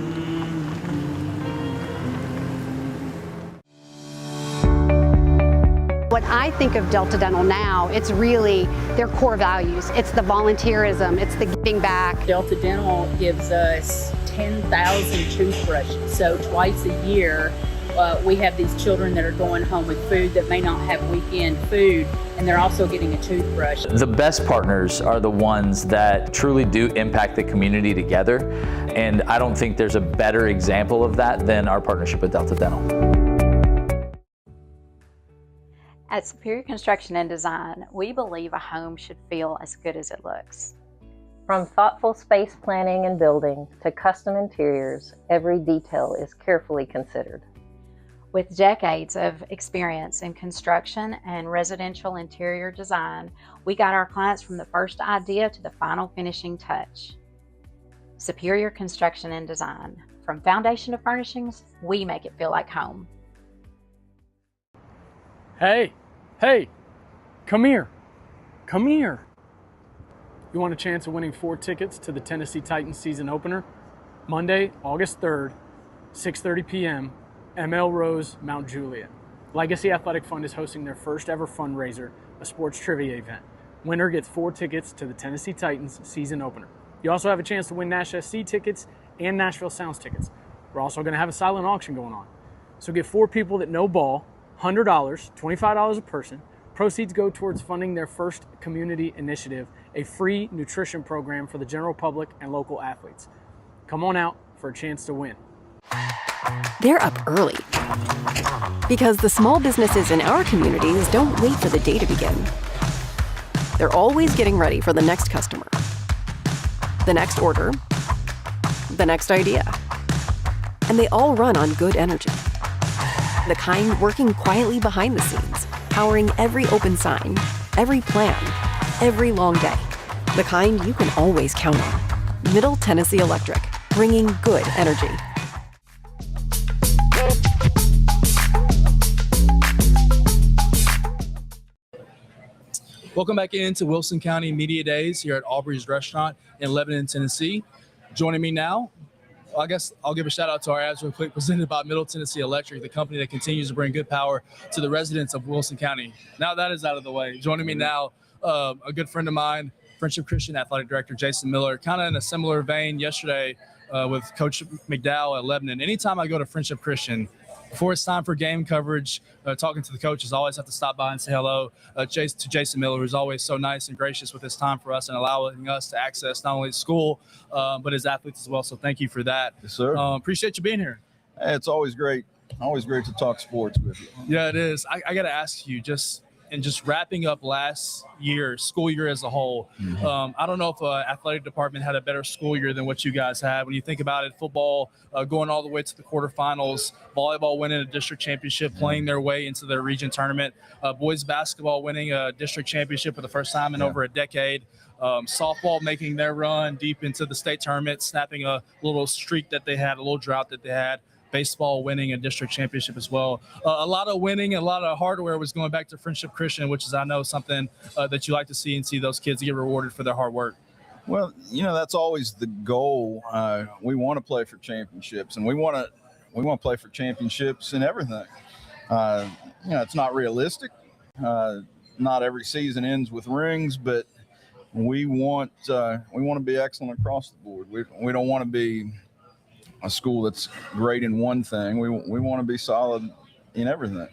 When I think of Delta Dental now, it's really their core values. It's the volunteerism, it's the giving back. Delta Dental gives us 10,000 toothbrushes. So twice a year, we have these children that are going home with food that may not have weekend food, and they're also getting a toothbrush. The best partners are the ones that truly do impact the community together, and I don't think there's a better example of that than our partnership with Delta Dental. At Superior Construction and Design, we believe a home should feel as good as it looks. From thoughtful space planning and building to custom interiors, every detail is carefully considered. With decades of experience in construction and residential interior design, we got our clients from the first idea to the final finishing touch. Superior Construction and Design. From foundation to furnishings, we make it feel like home. Hey, come here. You want a chance of winning 4 tickets to the Tennessee Titans season opener? Monday, August 3rd, 6:30 p.m., ML Rose, Mount Juliet. Legacy Athletic Fund is hosting their first ever fundraiser, a sports trivia event. Winner gets 4 tickets to the Tennessee Titans season opener. You also have a chance to win Nash SC tickets and Nashville Sounds tickets. We're also going to have a silent auction going on. So get 4 people that know ball, $100, $25 a person. Proceeds go towards funding their first community initiative, a free nutrition program for the general public and local athletes. Come on out for a chance to win. They're up early because the small businesses in our communities don't wait for the day to begin. They're always getting ready for the next customer, the next order, the next idea. And they all run on good energy. The kind working quietly behind the scenes, powering every open sign, every plan, every long day. The kind you can always count on. Middle Tennessee Electric, bringing good energy. Welcome back into Wilson County Media Days here at Aubrey's Restaurant in Lebanon, Tennessee. Joining me now, I guess I'll give a shout out to our ads real quick, presented by Middle Tennessee Electric, the company that continues to bring good power to the residents of Wilson County. Now that is out of the way. Joining me now, a good friend of mine, Friendship Christian Athletic Director Jason Miller, kind of in a similar vein yesterday with Coach McDowell at Lebanon. Anytime I go to Friendship Christian, before it's time for game coverage, talking to the coaches, I always have to stop by and say hello to Jason Miller, who's always so nice and gracious with his time for us and allowing us to access not only school, but his athletes as well. So thank you for that. Yes, sir. Appreciate you being here. Hey, it's always great. Always great to talk sports with you. Yeah, it is. I got to ask you, just wrapping up last year, school year as a whole, I don't know if athletic department had a better school year than what you guys had. When you think about it, football going all the way to the quarterfinals, volleyball winning a district championship, playing their way into their region tournament, boys basketball winning a district championship for the first time in over a decade, softball making their run deep into the state tournament, snapping a little streak that they had, a little drought that they had. Baseball winning a district championship as well. A lot of winning, a lot of hardware was going back to Friendship Christian, which is, I know, something that you like to see and see those kids get rewarded for their hard work. Well, that's always the goal. We want to play for championships, and we want to play for championships in everything. It's not realistic. Not every season ends with rings, but we want to be excellent across the board. We don't want to be a school that's great in one thing. We want to be solid in everything.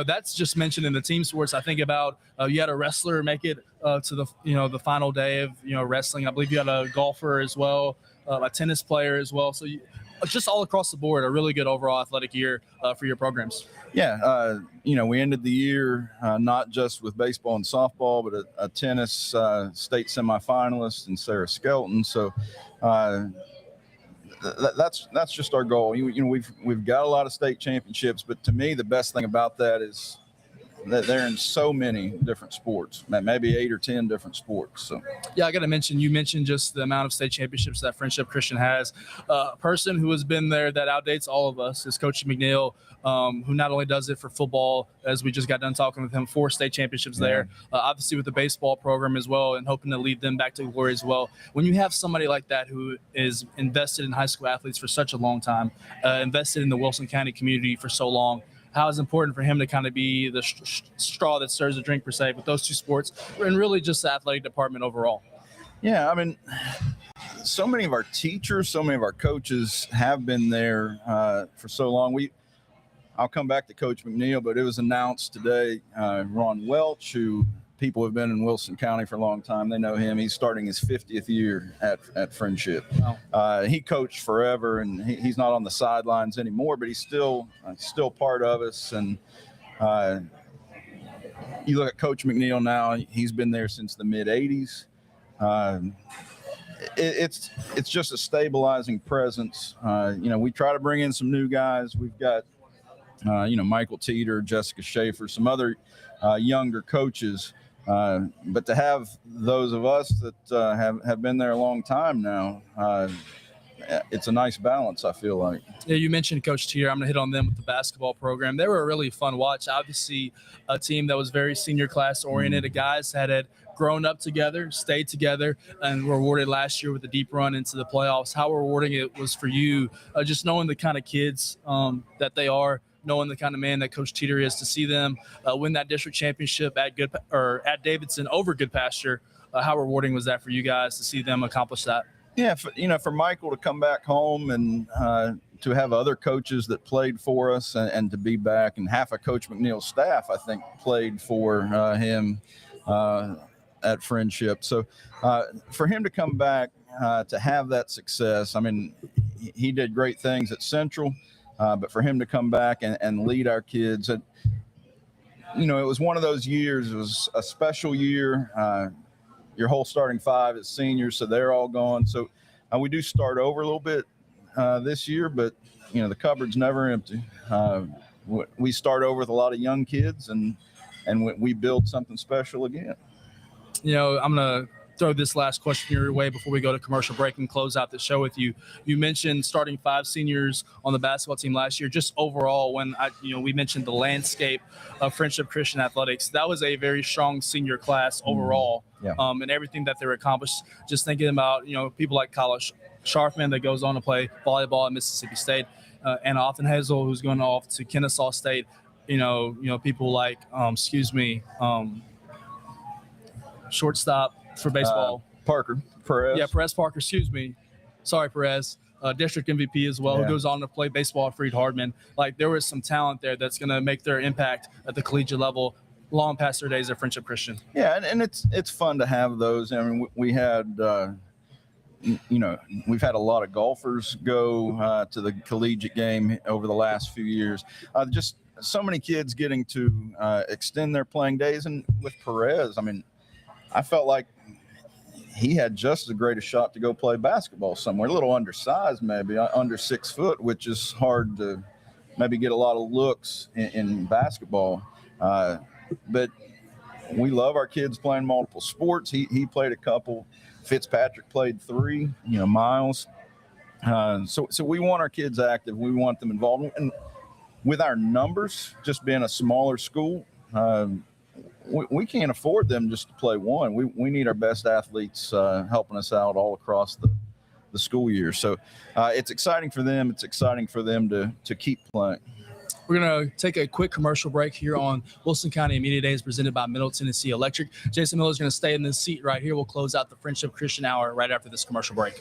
That's just mentioned in the team sports. I think about you had a wrestler make it to the final day of wrestling. I believe you had a golfer as well, a tennis player as well. So just all across the board, a really good overall athletic year for your programs. Yeah, we ended the year not just with baseball and softball, but a tennis state semifinalist in Sarah Skelton. So. That's just our goal. We've got a lot of state championships, but to me, the best thing about that is that they're in so many different sports, maybe 8 or 10 different sports. So, yeah, I got to mention, you mentioned just the amount of state championships that Friendship Christian has. A person who has been there that outdates all of us is Coach McNeil, who not only does it for football, as we just got done talking with him, 4 state championships there, obviously with the baseball program as well, and hoping to lead them back to glory as well. When you have somebody like that who is invested in high school athletes for such a long time, invested in the Wilson County community for so long, how is it important for him to kind of be the straw that stirs the drink, per se, with those 2 sports, and really just the athletic department overall? Yeah, I mean, so many of our teachers, so many of our coaches have been there for so long. I'll come back to Coach McNeil, but it was announced today, Ron Welch, who people have been in Wilson County for a long time. They know him. He's starting his 50th year at Friendship. Wow. He coached forever, and he's not on the sidelines anymore, but he's still part of us. And you look at Coach McNeil now; he's been there since the mid '80s. It's just a stabilizing presence. We try to bring in some new guys. We've got Michael Teeter, Jessica Schaefer, some other younger coaches. But to have those of us that have been there a long time now, it's a nice balance, I feel like. Yeah, you mentioned Coach Tier. I'm going to hit on them with the basketball program. They were a really fun watch. Obviously, a team that was very senior class oriented. The guys had grown up together, stayed together, and were awarded last year with a deep run into the playoffs. How rewarding it was for you, just knowing the kind of kids that they are, knowing the kind of man that Coach Teeter is, to see them win that district championship at Davidson over Good Pasture. How rewarding was that for you guys to see them accomplish that? Yeah, for Michael to come back home and to have other coaches that played for us and to be back, and half of Coach McNeil's staff, I think, played for him at Friendship. So for him to come back to have that success, I mean, he did great things at Central, but for him to come back and lead our kids, it was one of those years. It was a special year. Your whole starting five is seniors, so they're all gone. So we do start over a little bit this year, but the cupboard's never empty. We start over with a lot of young kids, and we build something special again. I'm gonna throw this last question your way before we go to commercial break and close out the show with you. You mentioned starting 5 seniors on the basketball team last year. Just overall, when we mentioned the landscape of Friendship Christian Athletics, that was a very strong senior class overall. Yeah. And everything that they were accomplished. Just thinking about people like Kyle Sharfman that goes on to play volleyball at Mississippi State, and Hazel, who's going off to Kennesaw State. People like shortstop for baseball. Parker Perez. Yeah, Perez Parker, excuse me. Sorry, Perez. District MVP as well, who goes on to play baseball at Freed-Hardman. Like, there was some talent there that's going to make their impact at the collegiate level long past their days at Friendship Christian. Yeah, and it's fun to have those. I mean, we had, we've had a lot of golfers go to the collegiate game over the last few years. Just so many kids getting to extend their playing days. And with Perez, I mean, I felt like he had just as great a shot to go play basketball somewhere. A little undersized, maybe under 6 foot, which is hard to maybe get a lot of looks in basketball. But we love our kids playing multiple sports. He played a couple. Fitzpatrick played 3. Miles. So we want our kids active. We want them involved. And with our numbers, just being a smaller school, we can't afford them just to play one. We need our best athletes helping us out all across the school year. So it's exciting for them. It's exciting for them to keep playing. We're going to take a quick commercial break here on Wilson County Media Days presented by Middle Tennessee Electric. Jason Miller is going to stay in this seat right here. We'll close out the Friendship Christian Hour right after this commercial break.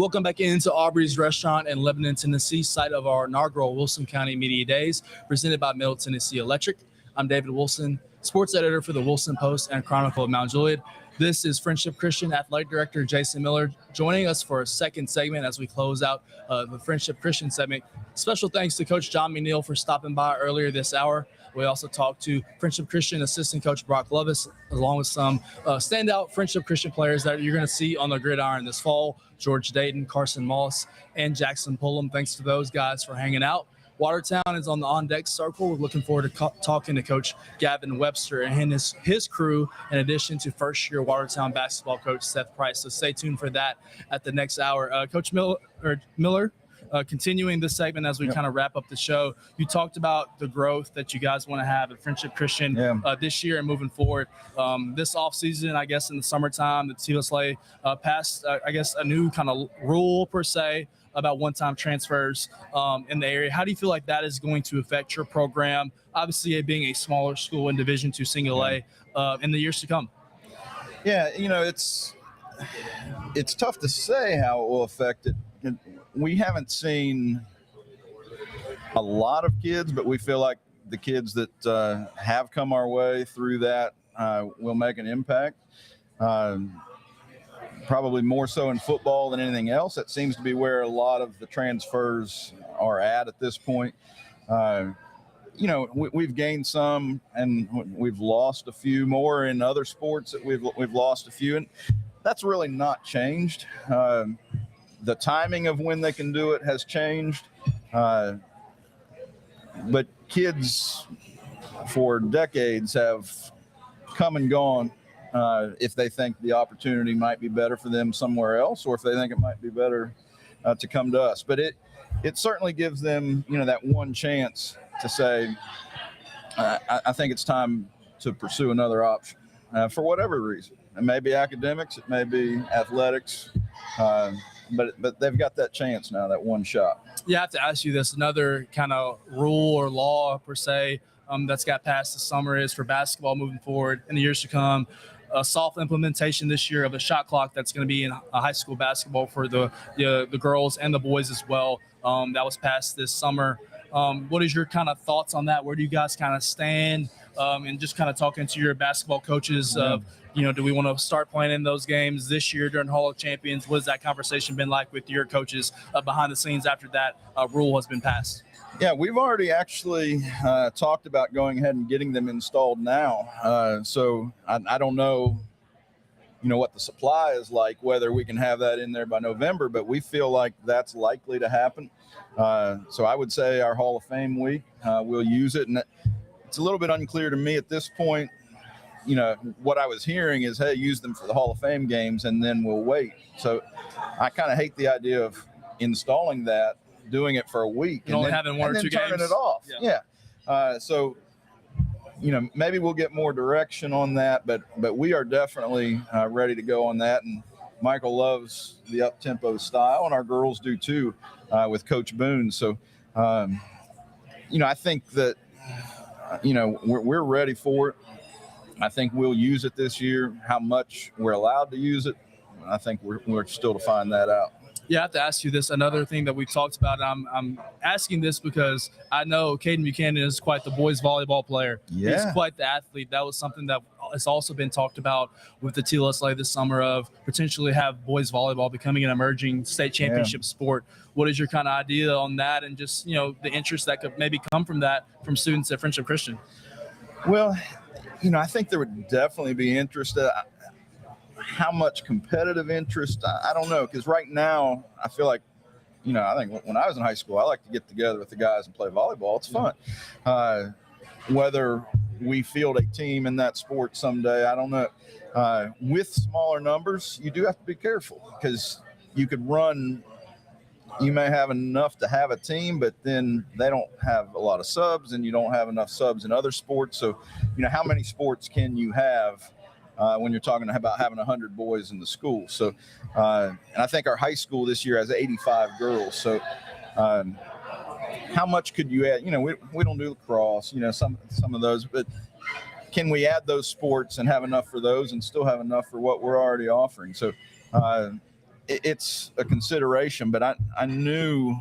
Welcome back into Aubrey's Restaurant in Lebanon, Tennessee, site of our inaugural Wilson County Media Days, presented by Middle Tennessee Electric. I'm David Wilson, sports editor for the Wilson Post and Chronicle of Mount Juliet. This is Friendship Christian Athletic Director Jason Miller joining us for a second segment as we close out the Friendship Christian segment. Special thanks to Coach John McNeil for stopping by earlier this hour. We also talked to Friendship Christian assistant coach Brock Lovis, along with some standout Friendship Christian players that you're going to see on the gridiron this fall. George Dayton, Carson Moss, and Jackson Pullum. Thanks to those guys for hanging out. Watertown is on the on-deck circle. We're looking forward to talking to Coach Gavin Webster and his crew, in addition to first-year Watertown basketball coach Seth Price. So stay tuned for that at the next hour. Coach Miller, continuing this segment as we kind of wrap up the show, you talked about the growth that you guys want to have at Friendship Christian this year and moving forward. This offseason, I guess in the summertime, the TSLA passed, I guess, a new kind of rule per se about one-time transfers in the area. How do you feel like that is going to affect your program, obviously it being a smaller school in Division II Single A in the years to come? Yeah, it's tough to say how it will affect it. We haven't seen a lot of kids, but we feel like the kids that have come our way through that will make an impact. Probably more so in football than anything else. That seems to be where a lot of the transfers are at this point. We've gained some and we've lost a few more in other sports that we've lost a few, and that's really not changed. The timing of when they can do it has changed, but kids for decades have come and gone if they think the opportunity might be better for them somewhere else, or if they think it might be better to come to us. But it certainly gives them, that one chance to say, I think it's time to pursue another option for whatever reason. It may be academics, it may be athletics, but they've got that chance now, that one shot. Yeah, I have to ask you this. Another kind of rule or law per se that's got passed this summer is for basketball moving forward in the years to come, a soft implementation this year of a shot clock that's going to be in high school basketball for the girls and the boys as well. That was passed this summer. What is your kind of thoughts on that? Where do you guys kind of stand? And just kind of talking to your basketball coaches of, do we want to start playing in those games this year during Hall of Champions? What has that conversation been like with your coaches behind the scenes after that rule has been passed? Yeah, we've already actually talked about going ahead and getting them installed now. So I don't know, what the supply is like, whether we can have that in there by November, but we feel like that's likely to happen. So I would say our Hall of Fame week, we'll use it. And it's a little bit unclear to me at this point. What I was hearing is, hey, use them for the Hall of Fame games and then we'll wait. So I kind of hate the idea of installing that, doing it for a week and then having one or two games, turning it off. Yeah. So, maybe we'll get more direction on that, but we are definitely ready to go on that. And Michael loves the up-tempo style, and our girls do too, with Coach Boone. So, I think that, we're ready for it. I think we'll use it this year. How much we're allowed to use it, I think we're still to find that out. Yeah, I have to ask you this. Another thing that we've talked about, I'm asking this because I know Caden Buchanan is quite the boys volleyball player. Yeah. He's quite the athlete. That was something that has also been talked about with the TLSLA this summer of potentially have boys volleyball becoming an emerging state championship sport. What is your kind of idea on that and just, the interest that could maybe come from that from students at Friendship Christian? Well, I think there would definitely be interest. How much competitive interest, I don't know, because right now I feel like, I think when I was in high school, I like to get together with the guys and play volleyball. It's fun. Whether we field a team in that sport someday, I don't know. With smaller numbers, you do have to be careful because you could run, you may have enough to have a team, but then they don't have a lot of subs and you don't have enough subs in other sports. So, how many sports can you have when you're talking about having 100 boys in the school? So, and I think our high school this year has 85 girls. So, how much could you add? We don't do lacrosse, some of those, but can we add those sports and have enough for those and still have enough for what we're already offering? So, it's a consideration, but I knew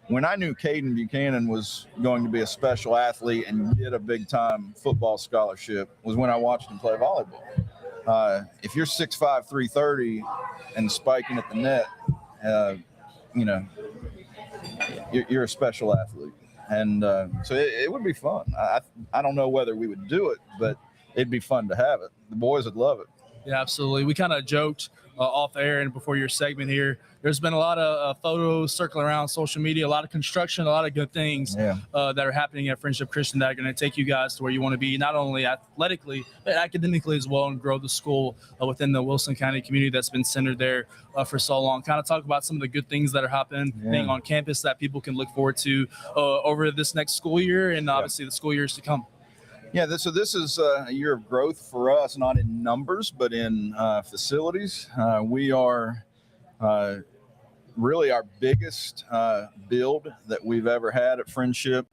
when I knew Caden Buchanan was going to be a special athlete and get a big time football scholarship was when I watched him play volleyball. If you're 6'5", 330 and spiking at the net, you're a special athlete. And so it would be fun. I don't know whether we would do it, but it'd be fun to have it. The boys would love it. Yeah, absolutely. We kind of joked off air and before your segment here. There's been a lot of photos circling around social media, a lot of construction, a lot of good things that are happening at Friendship Christian that are going to take you guys to where you want to be, not only athletically, but academically as well, and grow the school within the Wilson County community that's been centered there for so long. Kind of talk about some of the good things that are happening on campus that people can look forward to over this next school year and obviously the school years to come. Yeah, so this is a year of growth for us, not in numbers, but in facilities. We are really our biggest build that we've ever had at Friendship.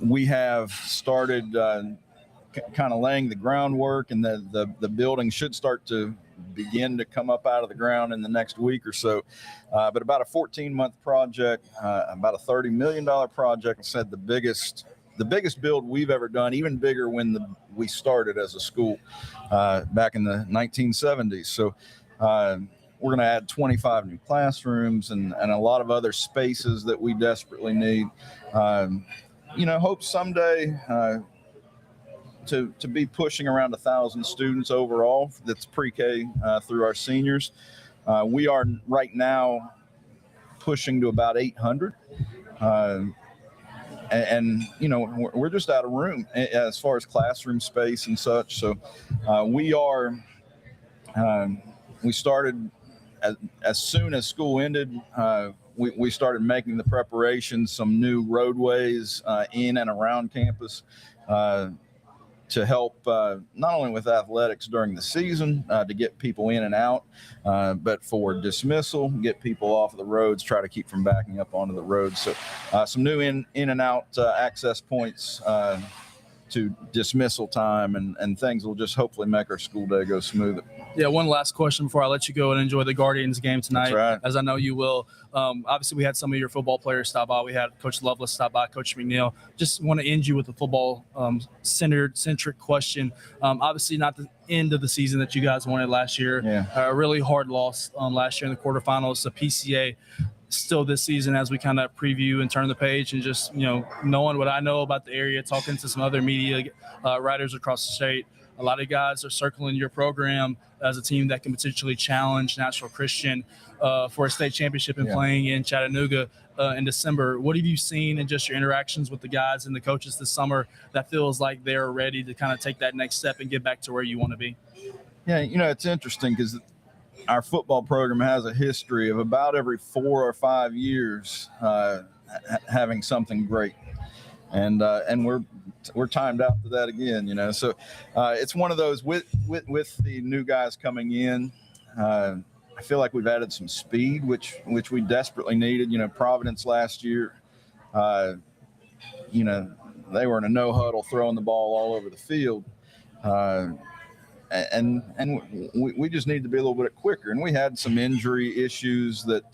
We have started kind of laying the groundwork, and the building should start to begin to come up out of the ground in the next week or so. But about a 14-month project, about a $30 million project, and said the biggest build we've ever done, even bigger when we started as a school back in the 1970s. So we're going to add 25 new classrooms and a lot of other spaces that we desperately need. Hope someday to be pushing around 1,000 students overall. That's pre-K through our seniors. We are right now pushing to about 800. And we're just out of room as far as classroom space and such. So we started as soon as school ended. We started making the preparations, some new roadways in and around campus to help not only with athletics during the season to get people in and out, but for dismissal, get people off of the roads, try to keep from backing up onto the roads. So some new in and out access points to dismissal time and things will just hopefully make our school day go smoother. Yeah, one last question before I let you go and enjoy the Guardians game tonight. That's right. As I know you will. Obviously, we had some of your football players stop by. We had Coach Lovelace stop by, Coach McNeil. Just want to end you with a football centric question. Obviously, not the end of the season that you guys wanted last year. Yeah. A really hard loss last year in the quarterfinals to PCA. Still this season, as we kind of preview and turn the page and just, knowing what I know about the area, talking to some other media writers across the state, a lot of guys are circling your program as a team that can potentially challenge Nashville Christian for a state championship and playing in Chattanooga in December. What have you seen in just your interactions with the guys and the coaches this summer that feels like they're ready to kind of take that next step and get back to where you want to be? Yeah, it's interesting because our football program has a history of about every 4 or 5 years having something great, and we're timed out to that again. So it's one of those with the new guys coming in. I feel like we've added some speed, which we desperately needed. Providence last year, they were in a no huddle, throwing the ball all over the field. And we just need to be a little bit quicker. And we had some injury issues that,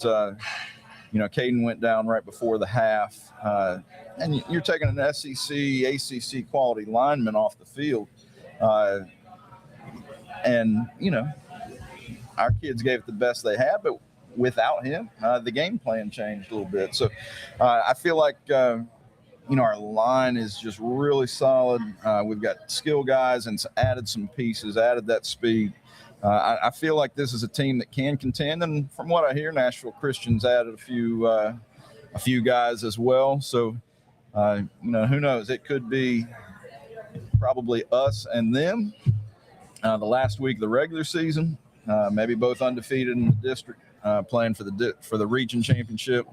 Caden went down right before the half. And you're taking an SEC, ACC quality lineman off the field. Our kids gave it the best they had, but without him, the game plan changed a little bit. So I feel like, our line is just really solid. We've got skill guys and added some pieces, added that speed. I feel like this is a team that can contend. And from what I hear, Nashville Christian's added a few guys as well. So, who knows? It could be probably us and them the last week of the regular season, maybe both undefeated in the district, playing for the region championship.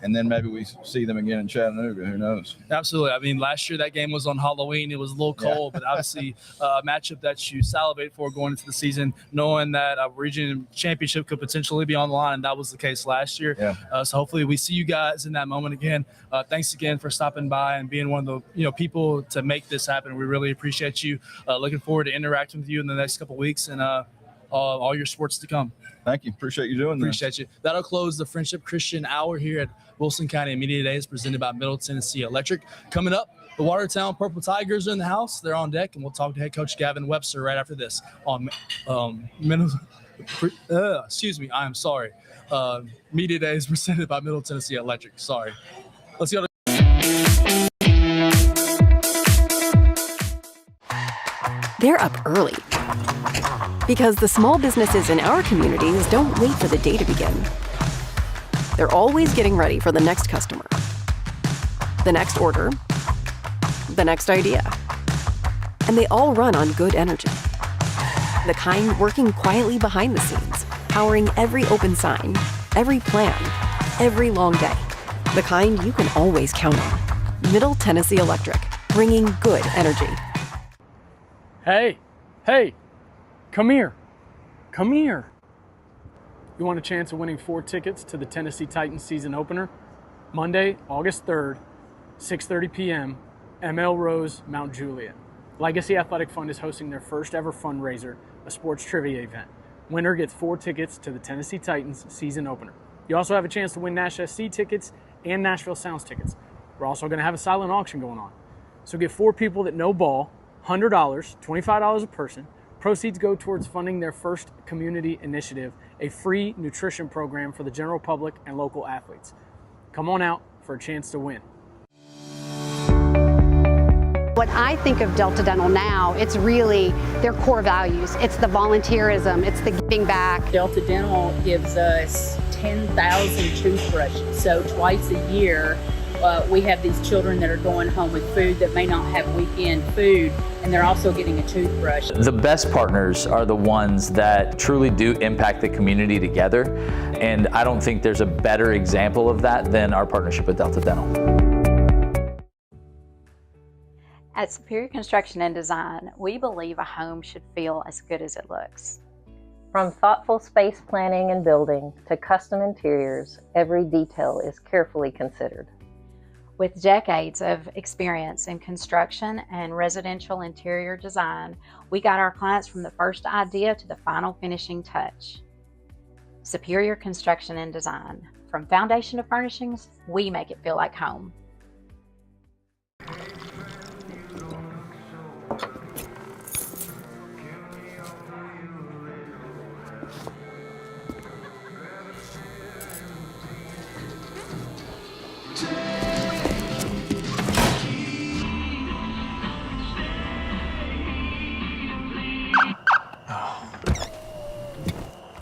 And then maybe we see them again in Chattanooga. Who knows? Absolutely. I mean, last year that game was on Halloween. It was a little cold, but obviously a matchup that you salivate for going into the season, knowing that a region championship could potentially be on the line, and that was the case last year. Yeah. So hopefully we see you guys in that moment again. Thanks again for stopping by and being one of the people to make this happen. We really appreciate you. Looking forward to interacting with you in the next couple of weeks, and all your sports to come. Thank you. Appreciate you doing this. Appreciate you. That'll close the Friendship Christian Hour here at Wilson County Media Days, presented by Middle Tennessee Electric. Coming up, the Watertown Purple Tigers are in the house. They're on deck, and we'll talk to head coach Gavin Webster right after this on Media Days presented by Middle Tennessee Electric. Sorry. Let's go to They're up early because the small businesses in our communities don't wait for the day to begin. They're always getting ready for the next customer, the next order, the next idea. And they all run on good energy. The kind working quietly behind the scenes, powering every open sign, every plan, every long day. The kind you can always count on. Middle Tennessee Electric, bringing good energy. Hey, come here. You want a chance of winning 4 tickets to the Tennessee Titans season opener? Monday, August 3rd, 6:30 p.m., ML Rose, Mount Juliet. Legacy Athletic Fund is hosting their first ever fundraiser, a sports trivia event. Winner gets 4 tickets to the Tennessee Titans season opener. You also have a chance to win Nash SC tickets and Nashville Sounds tickets. We're also going to have a silent auction going on. So get 4 people that know ball, $100, $25 a person. Proceeds go towards funding their first community initiative, a free nutrition program for the general public and local athletes. Come on out for a chance to win. What I think of Delta Dental now, it's really their core values. It's the volunteerism, it's the giving back. Delta Dental gives us 10,000 toothbrushes. So twice a year, we have these children that are going home with food that may not have weekend food, and they're also getting a toothbrush. The best partners are the ones that truly do impact the community together, and I don't think there's a better example of that than our partnership with Delta Dental. At Superior Construction and Design, we believe a home should feel as good as it looks. From thoughtful space planning and building to custom interiors, every detail is carefully considered. With decades of experience in construction and residential interior design, we got our clients from the first idea to the final finishing touch. Superior Construction and Design. From foundation to furnishings, we make it feel like home.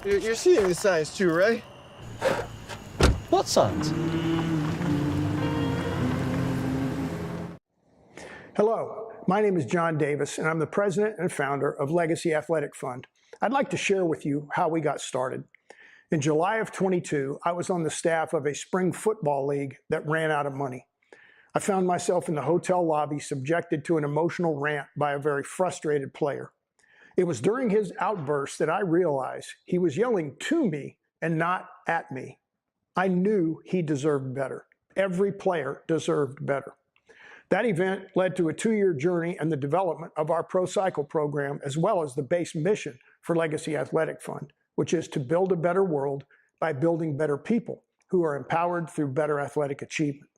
You're seeing the signs too, right? What signs? Hello, my name is John Davis, and I'm the president and founder of Legacy Athletic Fund. I'd like to share with you how we got started. In July of 22, I was on the staff of a spring football league that ran out of money. I found myself in the hotel lobby subjected to an emotional rant by a very frustrated player. It was during his outburst that I realized he was yelling to me and not at me. I knew he deserved better. Every player deserved better. That event led to a 2-year journey and the development of our Pro Cycle program, as well as the base mission for Legacy Athletic Fund, which is to build a better world by building better people who are empowered through better athletic achievement.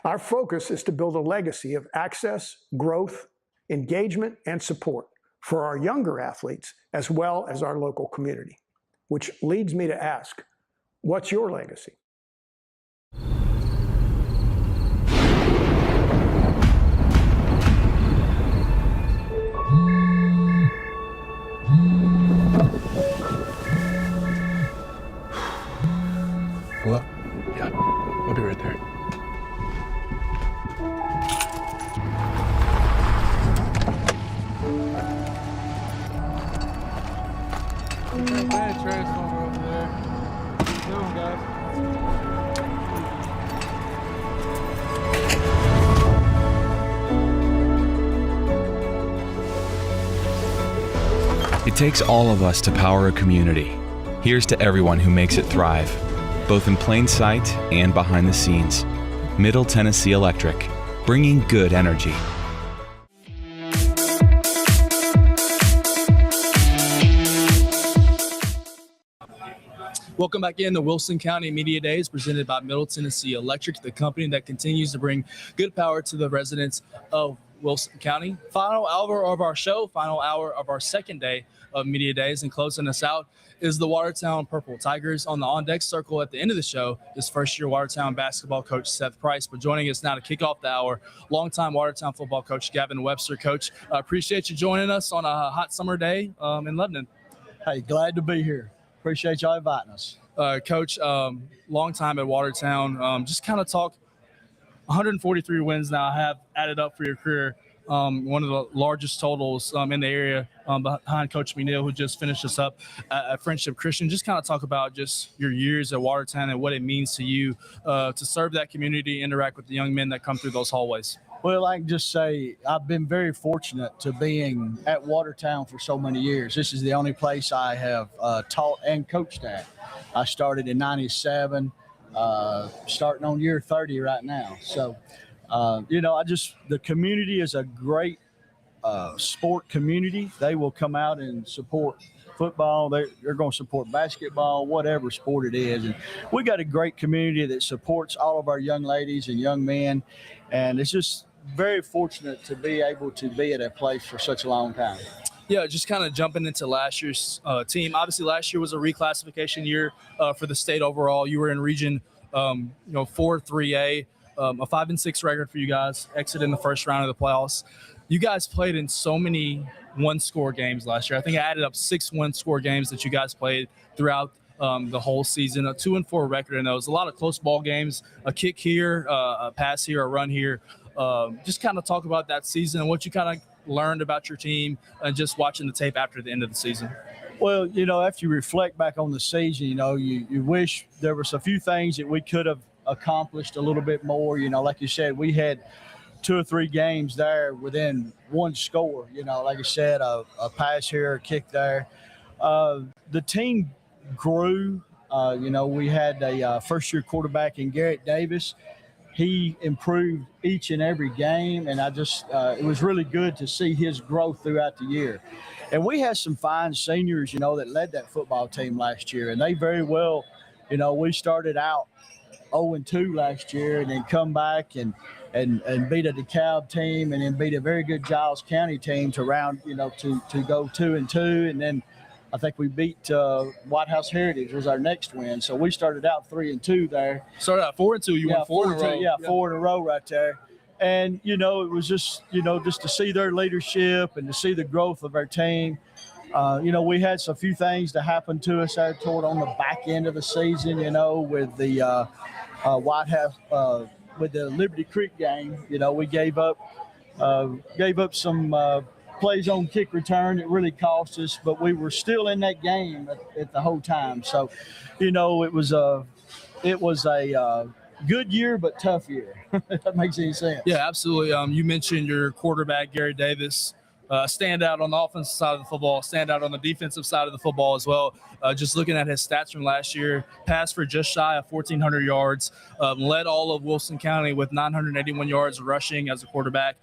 Our focus is to build a legacy of access, growth, engagement, and support for our younger athletes, as well as our local community. Which leads me to ask, what's your legacy? Hello? Yeah, I'll be right there. Bad transformer over there. Come on, guys. It takes all of us to power a community. Here's to everyone who makes it thrive, both in plain sight and behind the scenes. Middle Tennessee Electric, bringing good energy. Welcome back in the Wilson County Media Days presented by Middle Tennessee Electric, the company that continues to bring good power to the residents of Wilson County. Final hour of our show, final hour of our second day of Media Days, and closing us out is the Watertown Purple Tigers. On the on-deck circle at the end of the show is first-year Watertown basketball coach Seth Price. But joining us now to kick off the hour, longtime Watertown football coach Gavin Webster. Coach, I appreciate you joining us on a hot summer day in Lebanon. Hey, glad to be here. Appreciate y'all inviting us. Coach, long time at Watertown. Just kind of talk 143 wins now have added up for your career. One of the largest totals in the area behind Coach McNeil, who just finished us up at Friendship Christian. Just kind of talk about just your years at Watertown and what it means to you to serve that community, interact with the young men that come through those hallways. Well, I can just say I've been very fortunate to being at Watertown for so many years. This is the only place I have taught and coached at. I started in 97, starting on year 30 right now. So, the community is a great sport community. They will come out and support football. They're going to support basketball, whatever sport it is. And we got a great community that supports all of our young ladies and young men. And it's just very fortunate to be able to be at a place for such a long time. Yeah, just kind of jumping into last year's team. Obviously, last year was a reclassification year for the state overall. You were in Region 4-3A, a 5-6 record for you guys, exited in the first round of the playoffs. You guys played in so many one-score games last year. I think I added up 6 one-score games that you guys played throughout the whole season, a 2-4 record in those. A lot of close ball games, a kick here, a pass here, a run here. Just kind of talk about that season and what you kind of learned about your team and just watching the tape after the end of the season. Well, after you reflect back on the season, you wish there was a few things that we could have accomplished a little bit more. Like you said, we had 2 or 3 games there within one score. Like I said, a pass here, a kick there. The team grew. We had a first-year quarterback in Garrett Davis. He improved each and every game, and it was really good to see his growth throughout the year. And we had some fine seniors, that led that football team last year, and they very well, we started out 0-2 last year and then come back and beat a DeKalb team and then beat a very good Giles County team to go 2-2, and then I think we beat White House Heritage was our next win. So we started out 3-2 there. Started out 4-2. You won 4 in a row. Yeah, 4 in a row right there. And, it was just, just to see their leadership and to see the growth of our team. We had a few things to happen to us there on the back end of the season, with the White House, with the Liberty Creek game. We gave up some plays on kick return. It really cost us, but we were still in that game at the whole time. So, it was a good year, but tough year. If that makes any sense. Yeah, absolutely. You mentioned your quarterback, Gary Davis, standout on the offensive side of the football, standout on the defensive side of the football as well. Just looking at his stats from last year, passed for just shy of 1,400 yards, led all of Wilson County with 981 yards rushing as a quarterback,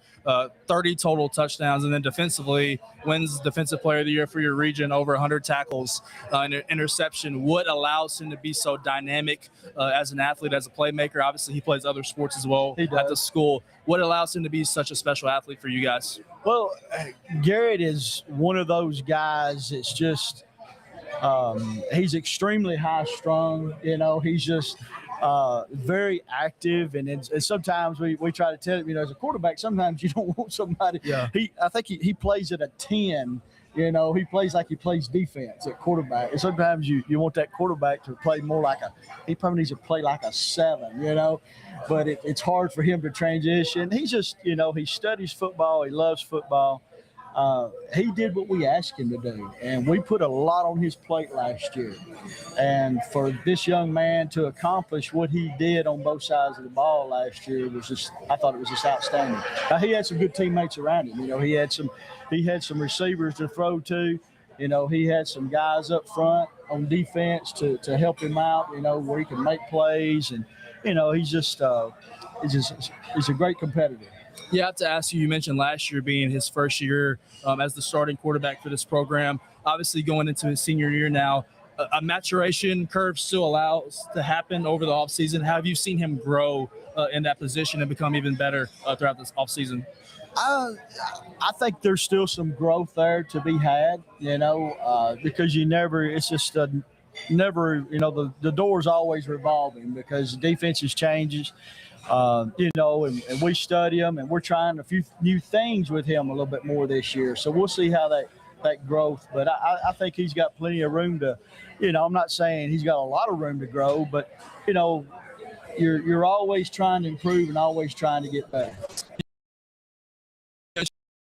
30 total touchdowns, and then defensively wins Defensive Player of the Year for your region, over 100 tackles, and an interception. What allows him to be so dynamic as an athlete, as a playmaker? Obviously, he plays other sports as well at the school. What allows him to be such a special athlete for you guys? Well, Garrett is one of those guys that's just he's extremely high strong. He's just very active, and sometimes we try to tell him, as a quarterback, sometimes you don't want somebody. Yeah. I think he plays at a 10. He plays like he plays defense at quarterback. And sometimes you want that quarterback to play more he probably needs to play like a 7, but it's hard for him to transition. He's just, he studies football. He loves football. He did what we asked him to do, and we put a lot on his plate last year. And for this young man to accomplish what he did on both sides of the ball last year I thought it was just outstanding. He had some good teammates around him. He had some receivers to throw to. He had some guys up front on defense to help him out, where he can make plays. And, he's a great competitor. Yeah, I have to ask you, you mentioned last year being his first year as the starting quarterback for this program. Obviously going into his senior year now, a maturation curve still allows to happen over the offseason. How have you seen him grow in that position and become even better throughout this offseason? I think there's still some growth there to be had, because it's just never, the door's always revolving because defenses changes, and we study them, and we're trying a few new things with him a little bit more this year. So we'll see how that growth, but I think he's got plenty of room to, I'm not saying he's got a lot of room to grow, but, you're always trying to improve and always trying to get better.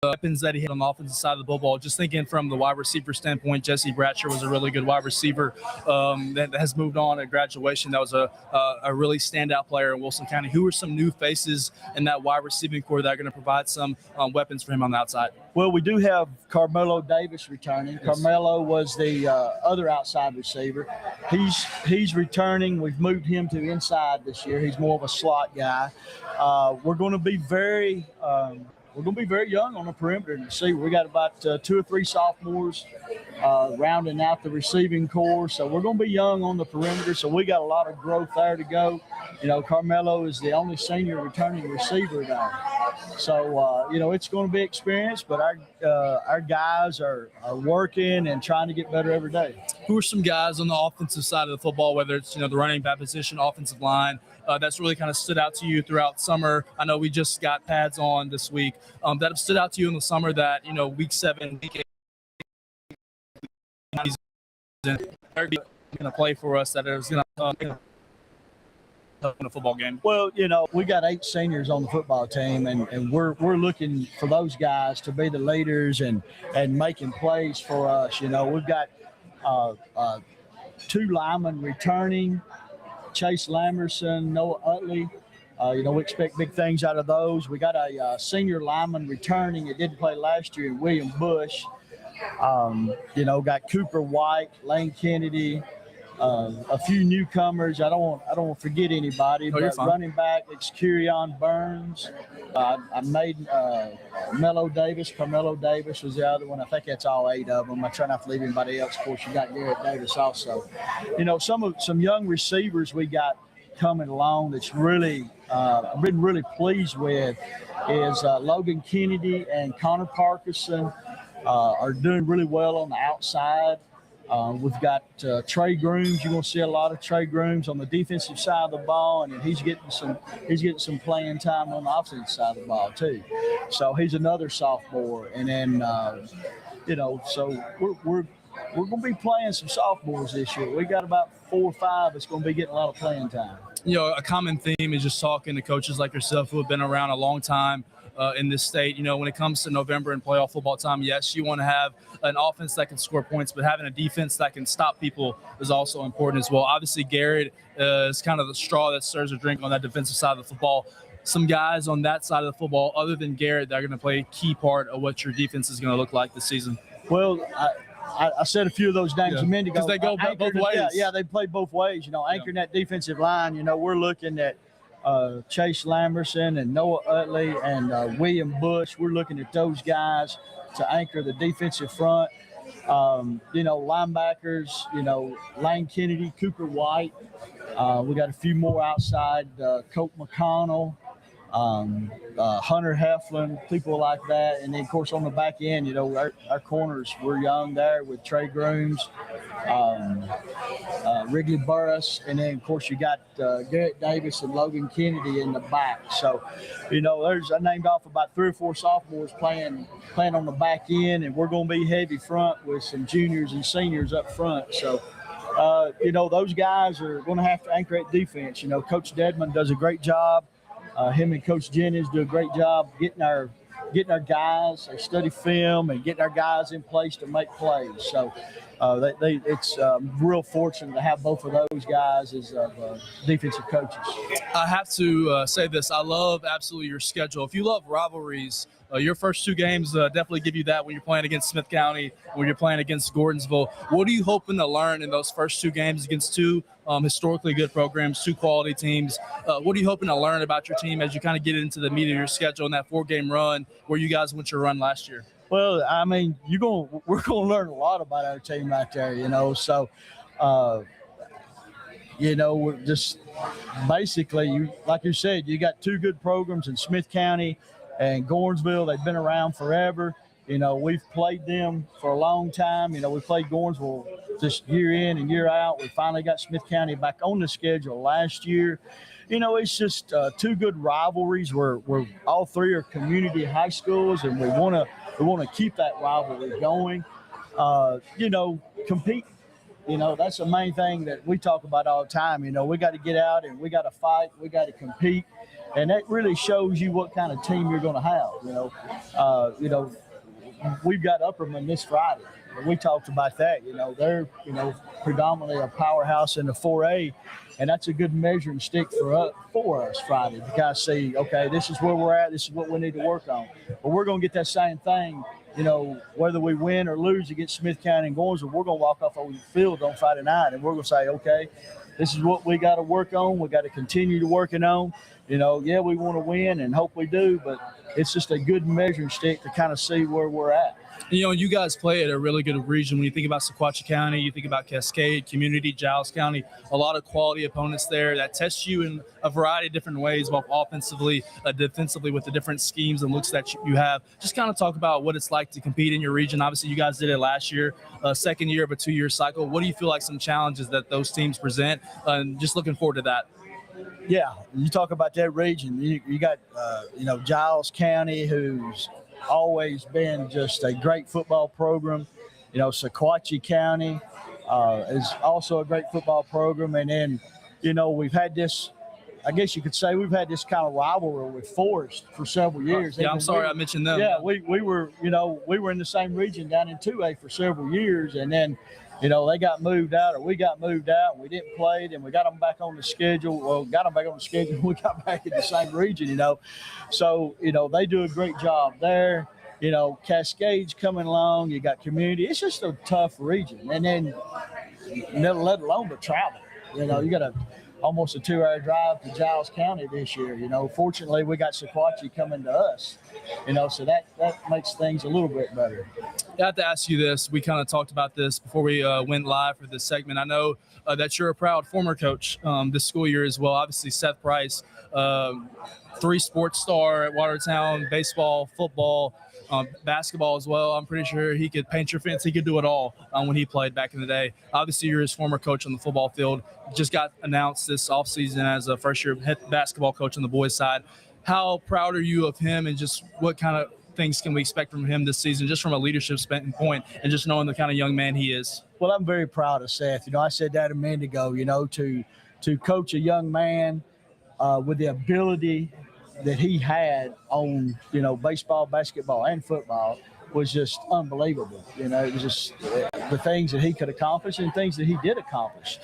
Weapons that he had on the offensive side of the football. Just thinking from the wide receiver standpoint, Jesse Bratcher was a really good wide receiver that has moved on at graduation. That was a really standout player in Wilson County. Who are some new faces in that wide receiving core that are going to provide some weapons for him on the outside? Well, we do have Carmelo Davis returning. Yes. Carmelo was the other outside receiver. He's returning. We've moved him to inside this year. He's more of a slot guy. We're going to be very young on the perimeter. And see, we got about 2 or 3 sophomores rounding out the receiving core. So we're going to be young on the perimeter. So we got a lot of growth there to go. Carmelo is the only senior returning receiver there. So, it's going to be experienced, but our guys are working and trying to get better every day. Who are some guys on the offensive side of the football, whether it's, the running back position, offensive line, that's really kind of stood out to you throughout summer? I know we just got pads on this week that have stood out to you in the summer that, week 7, week 8, he's going to play for us that is going to in a football game. Well, we got 8 seniors on the football team, and we're looking for those guys to be the leaders and making plays for us. We've got 2 linemen returning, Chase Lamerson, Noah Utley. We expect big things out of those. We got a senior lineman returning. It didn't play last year, William Bush. Got Cooper White, Lane Kennedy, a few newcomers. I don't want to forget anybody. But running back, it's Kyrion Burns. I made Carmelo Davis was the other one. I think that's all 8 of them. I try not to leave anybody else. Of course, you got Garrett Davis also. Some young receivers we got coming along that's really I've been really pleased with is Logan Kennedy and Connor Parkinson are doing really well on the outside. We've got Trey Grooms. You're going to see a lot of Trey Grooms on the defensive side of the ball, and he's getting some playing time on the offensive side of the ball too. So he's another sophomore, and then so we're going to be playing some sophomores this year. We got about 4 or 5 that's going to be getting a lot of playing time. A common theme is just talking to coaches like yourself who have been around a long time in this state. When it comes to November and playoff football time, yes, you want to have an offense that can score points, but having a defense that can stop people is also important as well. Obviously, Garrett is kind of the straw that stirs the drink on that defensive side of the football. Some guys on that side of the football, other than Garrett, that are going to play a key part of what your defense is going to look like this season. Well, I said a few of those names a minute ago. Because they go both ways. Yeah, they play both ways. Anchoring that defensive line, we're looking at Chase Lamerson and Noah Utley and William Bush. We're looking at those guys to anchor the defensive front. Linebackers, Lane Kennedy, Cooper White. We got a few more outside, Colt McConnell, Hunter Heflin, people like that. And then, of course, on the back end, our corners, we're young there with Trey Grooms, Wrigley Burris, and then, of course, you got Garrett Davis and Logan Kennedy in the back. So, I named off about 3 or 4 sophomores playing on the back end, and we're going to be heavy front with some juniors and seniors up front. So, those guys are going to have to anchor that defense. Coach Dedman does a great job. Him and Coach Jennings do a great job getting our guys. They study film and getting our guys in place to make plays. So it's real fortunate to have both of those guys as defensive coaches. I have to say this. I love absolutely your schedule. If you love rivalries, your first 2 games definitely give you that when you're playing against Smith County, when you're playing against Gordonsville. What are you hoping to learn in those first 2 games against 2 historically good programs, 2 quality teams? What are you hoping to learn about your team as you kind of get into the meat of your schedule in that 4-game run where you guys went your run last year? Well, I mean, we're going to learn a lot about our team right there, So We're just basically, like you said, you got two good programs in Smith County and Gornsville. They've been around forever. We've played them for a long time. We played Gornsville just year in and year out. We finally got Smith County back on the schedule last year. It's just two good rivalries. We're all three are community high schools, and we want to keep that rivalry going. Compete. That's the main thing that we talk about all the time. We got to get out and we got to fight. We got to compete, and that really shows you what kind of team you're going to have. We've got Upperman this Friday. We talked about that. They're predominantly a powerhouse in the 4A, and that's a good measuring stick for us Friday to kind of see, okay, this is where we're at. This is what we need to work on. But we're going to get that same thing. Whether we win or lose against Smith County and Gornsville, we're going to walk off on the field on Friday night, and we're going to say, okay, this is what we got to work on. We got to continue to working on. We want to win and hope we do, but it's just a good measuring stick to kind of see where we're at. You guys play at a really good region. When you think about Sequatchie County, you think about Cascade, Community, Giles County, a lot of quality opponents there that test you in a variety of different ways, both offensively, defensively, with the different schemes and looks that you have. Just kind of talk about what it's like to compete in your region. Obviously, you guys did it last year, second year of a 2-year cycle. What do you feel like some challenges that those teams present? And just looking forward to that. Yeah, you talk about that region. You got, Giles County, who's always been just a great football program. Sequatchie County is also a great football program. And then, we've had this, I guess you could say we've had this kind of rivalry with Forest for several years. Yeah, I'm sorry I mentioned them. Yeah, we were in the same region down in 2A for several years. And then, they got moved out or we got moved out. We didn't play it, and we got them back on the schedule. Well, got them back on the schedule. We got back in the same region, So, they do a great job there. Cascade's coming along. You got Community. It's just a tough region. And then, let alone the travel. You got almost a 2-hour drive to Giles County this year. Fortunately, we got Sequatchie coming to us. So that makes things a little bit better. I have to ask you this. We kind of talked about this before we went live for this segment. I know that you're a proud former coach this school year as well. Obviously, Seth Price, 3 sports star at Watertown, baseball, football, basketball as well. I'm pretty sure he could paint your fence. He could do it all when he played back in the day. Obviously, you're his former coach on the football field. Just got announced this offseason as a first-year head basketball coach on the boys' side. How proud are you of him, and just what kind of things can we expect from him this season, just from a leadership standpoint and just knowing the kind of young man he is? Well, I'm very proud of Seth. I said that a minute ago, to coach a young man with the ability that he had on, baseball, basketball, and football was just unbelievable. It was just the things that he could accomplish and things that he did accomplish.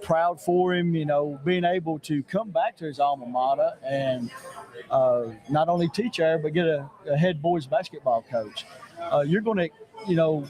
Proud for him, being able to come back to his alma mater and not only teach there, but get a head boys basketball coach. You're going to,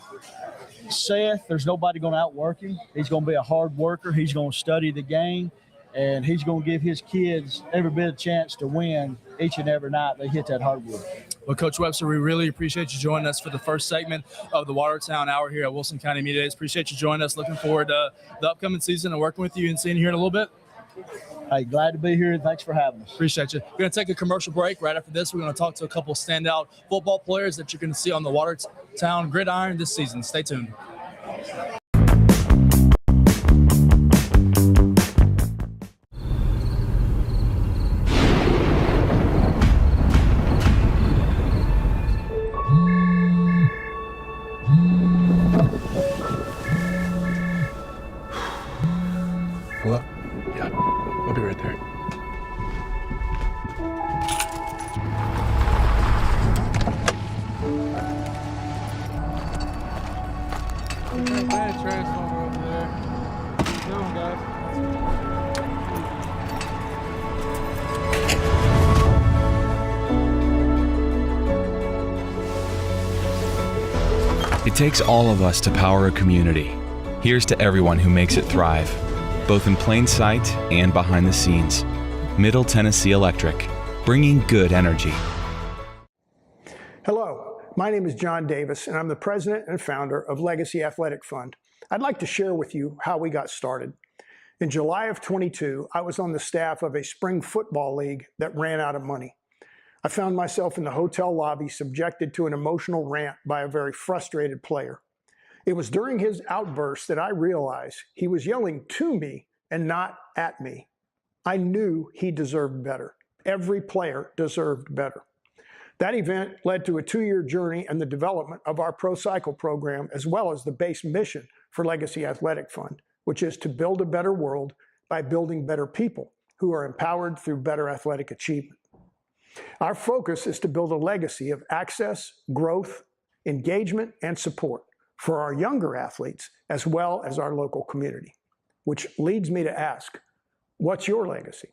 Seth, there's nobody going to outwork him. He's going to be a hard worker. He's going to study the game, and he's going to give his kids every bit of chance to win each and every night they hit that hardwood. Well, Coach Webster, we really appreciate you joining us for the first segment of the Watertown Hour here at Wilson County Media Days. Appreciate you joining us. Looking forward to the upcoming season and working with you and seeing you here in a little bit. Hey, glad to be here, and thanks for having us. Appreciate you. We're going to take a commercial break. Right after this, we're going to talk to a couple standout football players that you're going to see on the Watertown Gridiron this season. Stay tuned. Hello? Yeah, I'll be right there. Bad transformer over there. Come on, guys. It takes all of us to power a community. Here's to everyone who makes it thrive, both in plain sight and behind the scenes. Middle Tennessee Electric, bringing good energy. Hello, my name is John Davis, and I'm the president and founder of Legacy Athletic Fund. I'd like to share with you how we got started. In July of 22, I was on the staff of a spring football league that ran out of money. I found myself in the hotel lobby subjected to an emotional rant by a very frustrated player. It was during his outburst that I realized he was yelling to me and not at me. I knew he deserved better. Every player deserved better. That event led to a 2-year journey and the development of our Pro Cycle program, as well as the base mission for Legacy Athletic Fund, which is to build a better world by building better people who are empowered through better athletic achievement. Our focus is to build a legacy of access, growth, engagement, and support for our younger athletes, as well as our local community. Which leads me to ask, what's your legacy?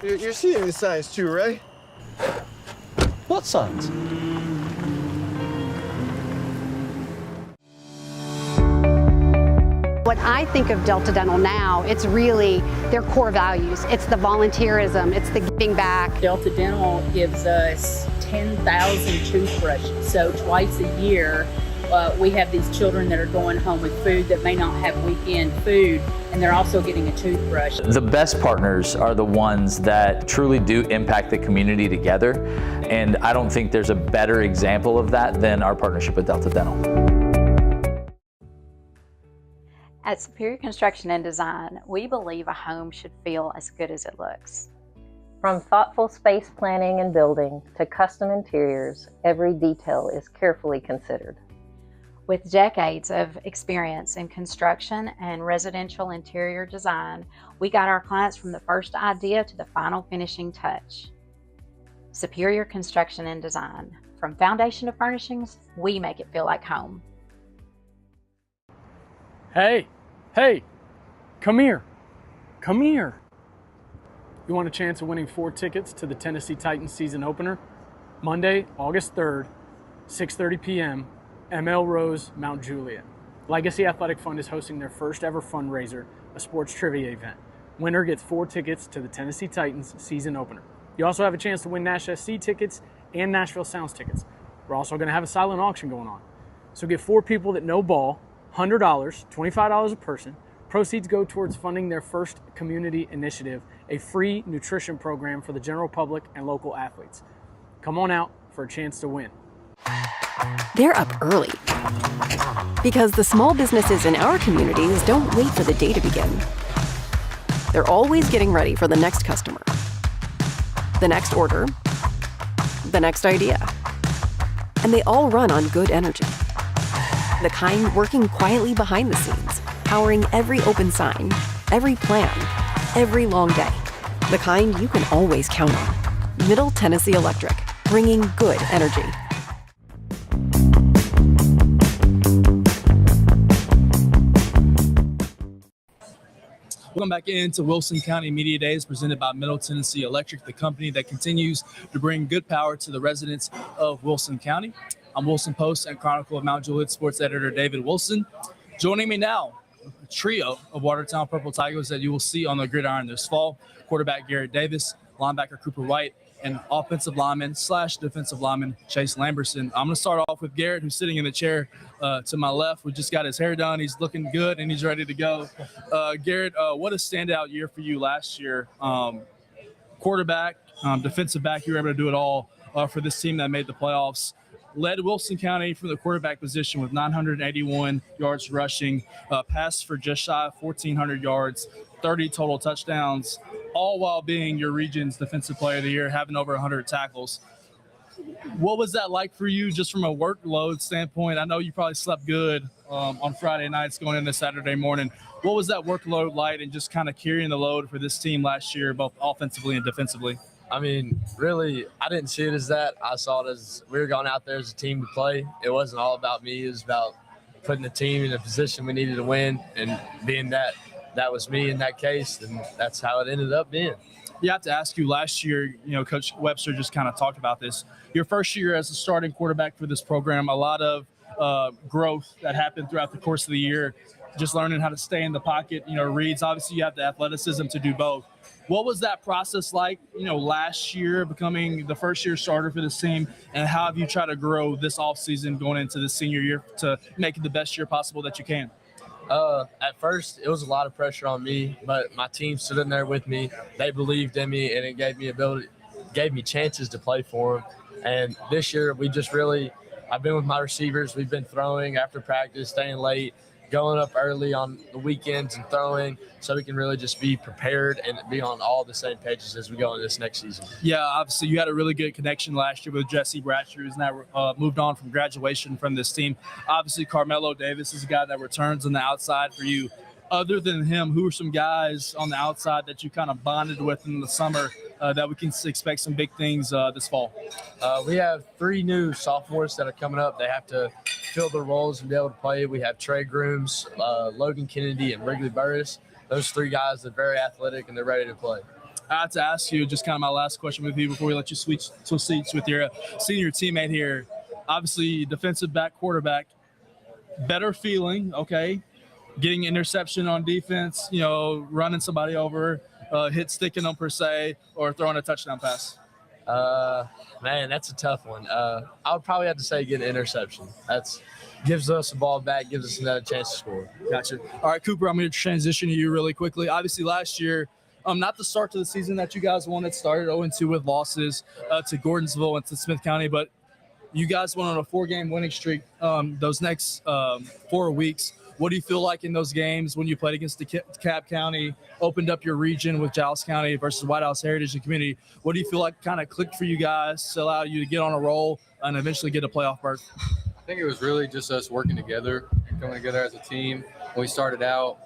You're seeing the signs too, right? What signs? What I think of Delta Dental now, it's really their core values. It's the volunteerism, it's the giving back. Delta Dental gives us 10,000 toothbrushes. So twice a year, we have these children that are going home with food that may not have weekend food, and they're also getting a toothbrush. The best partners are the ones that truly do impact the community together, and I don't think there's a better example of that than our partnership with Delta Dental. At Superior Construction and Design, we believe a home should feel as good as it looks. From thoughtful space planning and building to custom interiors, every detail is carefully considered. With decades of experience in construction and residential interior design, we got our clients from the first idea to the final finishing touch. Superior Construction and Design. From foundation to furnishings, we make it feel like home. Hey, come here. You want a chance of winning 4 tickets to the Tennessee Titans season opener? Monday, August 3rd, 6:30 p.m., ML Rose, Mount Juliet. Legacy Athletic Fund is hosting their first ever fundraiser, a sports trivia event. Winner gets 4 tickets to the Tennessee Titans season opener. You also have a chance to win Nash SC tickets and Nashville Sounds tickets. We're also going to have a silent auction going on. So get 4 people that know ball, $100, $25 a person. Proceeds go towards funding their first community initiative, a free nutrition program for the general public and local athletes. Come on out for a chance to win. They're up early because the small businesses in our communities don't wait for the day to begin. They're always getting ready for the next customer, the next order, the next idea. And they all run on good energy. The kind working quietly behind the scenes, powering every open sign, every plan, every long day. The kind you can always count on. Middle Tennessee Electric, bringing good energy. Welcome back into Wilson County Media Days presented by Middle Tennessee Electric, the company that continues to bring good power to the residents of Wilson County. I'm Wilson Post and Chronicle of Mount Juliet sports editor David Wilson. Joining me now, a trio of Watertown Purple Tigers that you will see on the gridiron this fall. Quarterback Garrett Davis, linebacker Cooper White, and offensive lineman / defensive lineman Chase Lamberson. I'm going to start off with Garrett, who's sitting in the chair to my left. We just got his hair done. He's looking good, and he's ready to go. Garrett, what a standout year for you last year. Quarterback, defensive back, you were able to do it all for this team that made the playoffs. Led Wilson County from the quarterback position with 981 yards rushing, passed for just shy of 1,400 yards, 30 total touchdowns, all while being your region's defensive player of the year, having over 100 tackles. What was that like for you just from a workload standpoint? I know you probably slept good on Friday nights going into Saturday morning. What was that workload like and just kind of carrying the load for this team last year, both offensively and defensively? I mean, really, I didn't see it as that. I saw it as we were going out there as a team to play. It wasn't all about me. It was about putting the team in a position we needed to win, and being that was me in that case, and that's how it ended up being. You have to ask you, last year, Coach Webster just kind of talked about this. Your first year as a starting quarterback for this program, a lot of growth that happened throughout the course of the year, just learning how to stay in the pocket, reads. Obviously, you have the athleticism to do both. What was that process like, last year, becoming the first-year starter for this team, and how have you tried to grow this offseason going into the senior year to make it the best year possible that you can? At first, it was a lot of pressure on me, but my team stood in there with me. They believed in me, and it gave me chances to play for them. And this year, I've been with my receivers. We've been throwing after practice, staying late, going up early on the weekends and throwing, so we can really just be prepared and be on all the same pages as we go into this next season. Yeah, obviously you had a really good connection last year with Jesse Bratcher, who's now moved on from graduation from this team. Obviously, Carmelo Davis is a guy that returns on the outside for you. Other than him, who are some guys on the outside that you kind of bonded with in the summer that we can expect some big things this fall? We have 3 new sophomores that are coming up. They have to fill their roles and be able to play. We have Trey Grooms, Logan Kennedy, and Wrigley Burris. Those 3 guys are very athletic and they're ready to play. I have to ask you, just kind of my last question with you before we let you switch seats with your senior teammate here. Obviously, defensive back, quarterback, better feeling, okay? Getting interception on defense, running somebody over, hit sticking them per se, or throwing a touchdown pass? Man, that's a tough one. I would probably have to say get an interception. That's gives us the ball back, gives us another chance to score. Gotcha. All right, Cooper, I'm going to transition to you really quickly. Obviously, last year, not the start to the season that you guys wanted, started 0-2 with losses to Gordonsville and to Smith County, but you guys went on a 4-game winning streak those next 4 weeks. What do you feel like in those games when you played against DeKalb County, opened up your region with Dallas County versus White House Heritage and Community? What do you feel like kind of clicked for you guys to allow you to get on a roll and eventually get a playoff berth? I think it was really just us working together and coming together as a team. When we started out,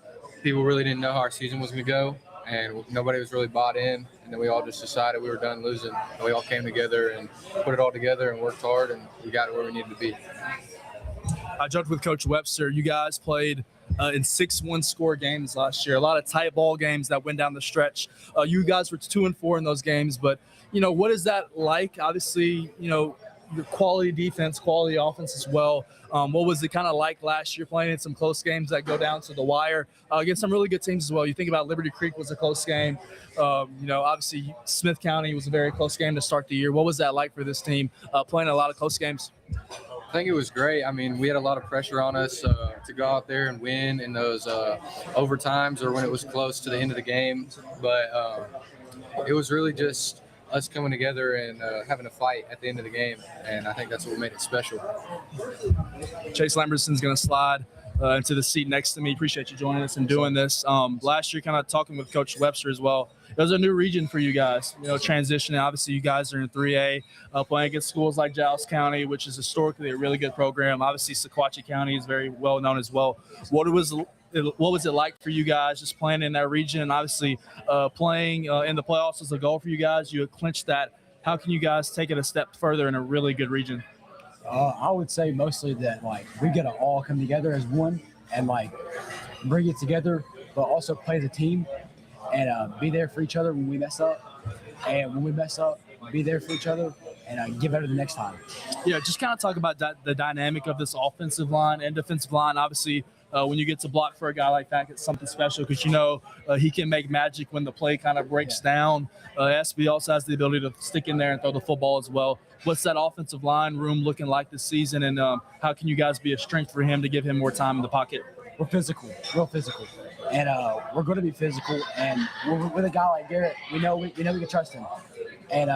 people really didn't know how our season was going to go, and nobody was really bought in. And then we all just decided we were done losing. And we all came together and put it all together and worked hard, and we got it where we needed to be. I joked with Coach Webster. You guys played in 6 one-score games last year. A lot of tight ball games that went down the stretch. You guys were 2-4 in those games, but what is that like? Obviously, your quality defense, quality offense as well. What was it kind of like last year playing in some close games that go down to the wire against some really good teams as well? You think about Liberty Creek was a close game. Obviously Smith County was a very close game to start the year. What was that like for this team playing a lot of close games? I think it was great. I mean, we had a lot of pressure on us to go out there and win in those overtimes or when it was close to the end of the game. But it was really just us coming together and having a fight at the end of the game. And I think that's what made it special. Chase Lamberson's going to slide into the seat next to me. Appreciate you joining us and doing this. Last year, kind of talking with Coach Webster as well. It was a new region for you guys, transitioning. Obviously, you guys are in 3A, playing against schools like Dallas County, which is historically a really good program. Obviously, Sequatchie County is very well known as well. What was it like for you guys just playing in that region, and obviously playing in the playoffs is a goal for you guys? You had clinched that. How can you guys take it a step further in a really good region? I would say mostly that we got to all come together as one and bring it together, but also play as a team and be there for each other when we mess up. And when we mess up, be there for each other and get better the next time. Yeah, just kind of talk about the dynamic of this offensive line and defensive line. Obviously, when you get to block for a guy like that, it's something special because he can make magic when the play kind of breaks down. SB also has the ability to stick in there and throw the football as well. What's that offensive line room looking like this season, and how can you guys be a strength for him to give him more time in the pocket? We're physical, real physical, and we're going to be physical. And with a guy like Garrett, we know we can trust him, and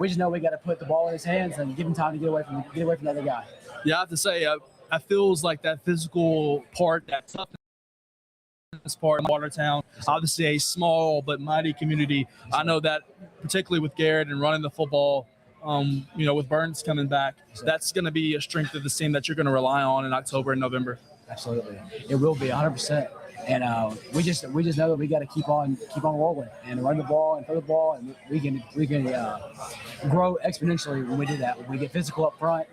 we just know we got to put the ball in his hands and give him time to get away from the other guy. Yeah, I have to say, I feels like that physical part, that toughness part in Watertown, obviously a small but mighty community. I know that particularly with Garrett and running the football, with Burns coming back, that's going to be a strength of the team that you're going to rely on in October and November. Absolutely, it will be 100%. And we just know that we got to keep on rolling and run the ball and throw the ball, and we can grow exponentially when we do that. When we get physical up front,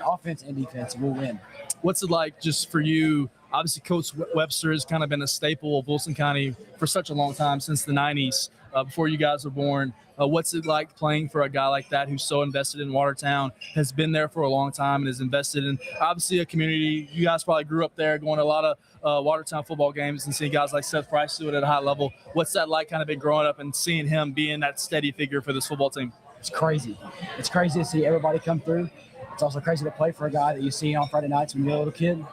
offense and defense, we'll win. What's it like just for you? Obviously, Coach Webster has kind of been a staple of Wilson County for such a long time, since the 90s. before you guys were born. What's it like playing for a guy like that who's so invested in Watertown, has been there for a long time, and is invested in obviously a community? You guys probably grew up there, going to a lot of Watertown football games and seeing guys like Seth Price do it at a high level. What's that like, kind of been growing up and seeing him being that steady figure for this football team? It's crazy. It's crazy to see everybody come through. It's also crazy to play for a guy that you see on Friday nights when you're a little kid.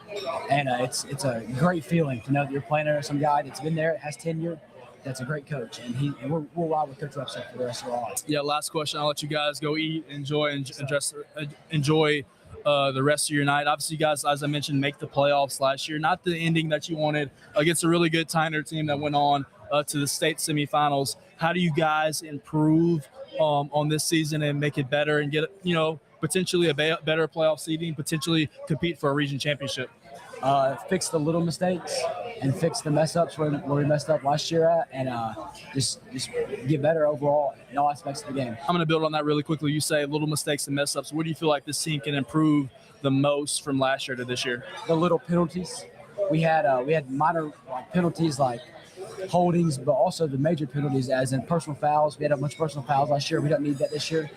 And it's a great feeling to know that you're playing under some guy that's been there, has tenure, that's a great coach. And we'll ride with Coach Webster for the rest of our lives. Yeah, last question. I'll let you guys go eat, enjoy the rest of your night. Obviously, you guys, as I mentioned, make the playoffs last year. Not the ending that you wanted against a really good Tyner team that went on to the state semifinals. How do you guys improve on this season and make it better and get, potentially a better playoff seeding, potentially compete for a region championship? Fix the little mistakes and fix the mess ups where we messed up last year at, and just get better overall in all aspects of the game. I'm going to build on that really quickly. You say little mistakes and mess ups. Where do you feel like this team can improve the most from last year to this year? The little penalties. We had minor penalties like holdings, but also the major penalties, as in personal fouls. We had a bunch of personal fouls last year. We don't need that this year,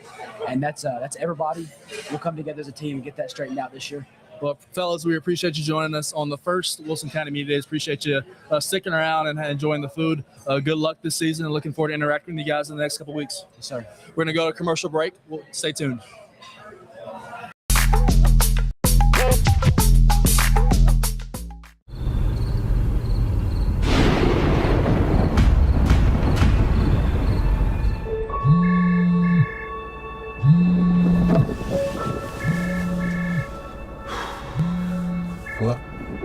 and that's everybody. We'll come together as a team and get that straightened out this year. Well, fellas, we appreciate you joining us on the first Wilson County Media Days. Appreciate you sticking around and enjoying the food. Good luck this season, and looking forward to interacting with you guys in the next couple of weeks. Yes, sir. We're going to go to a commercial break. Stay tuned. Hello?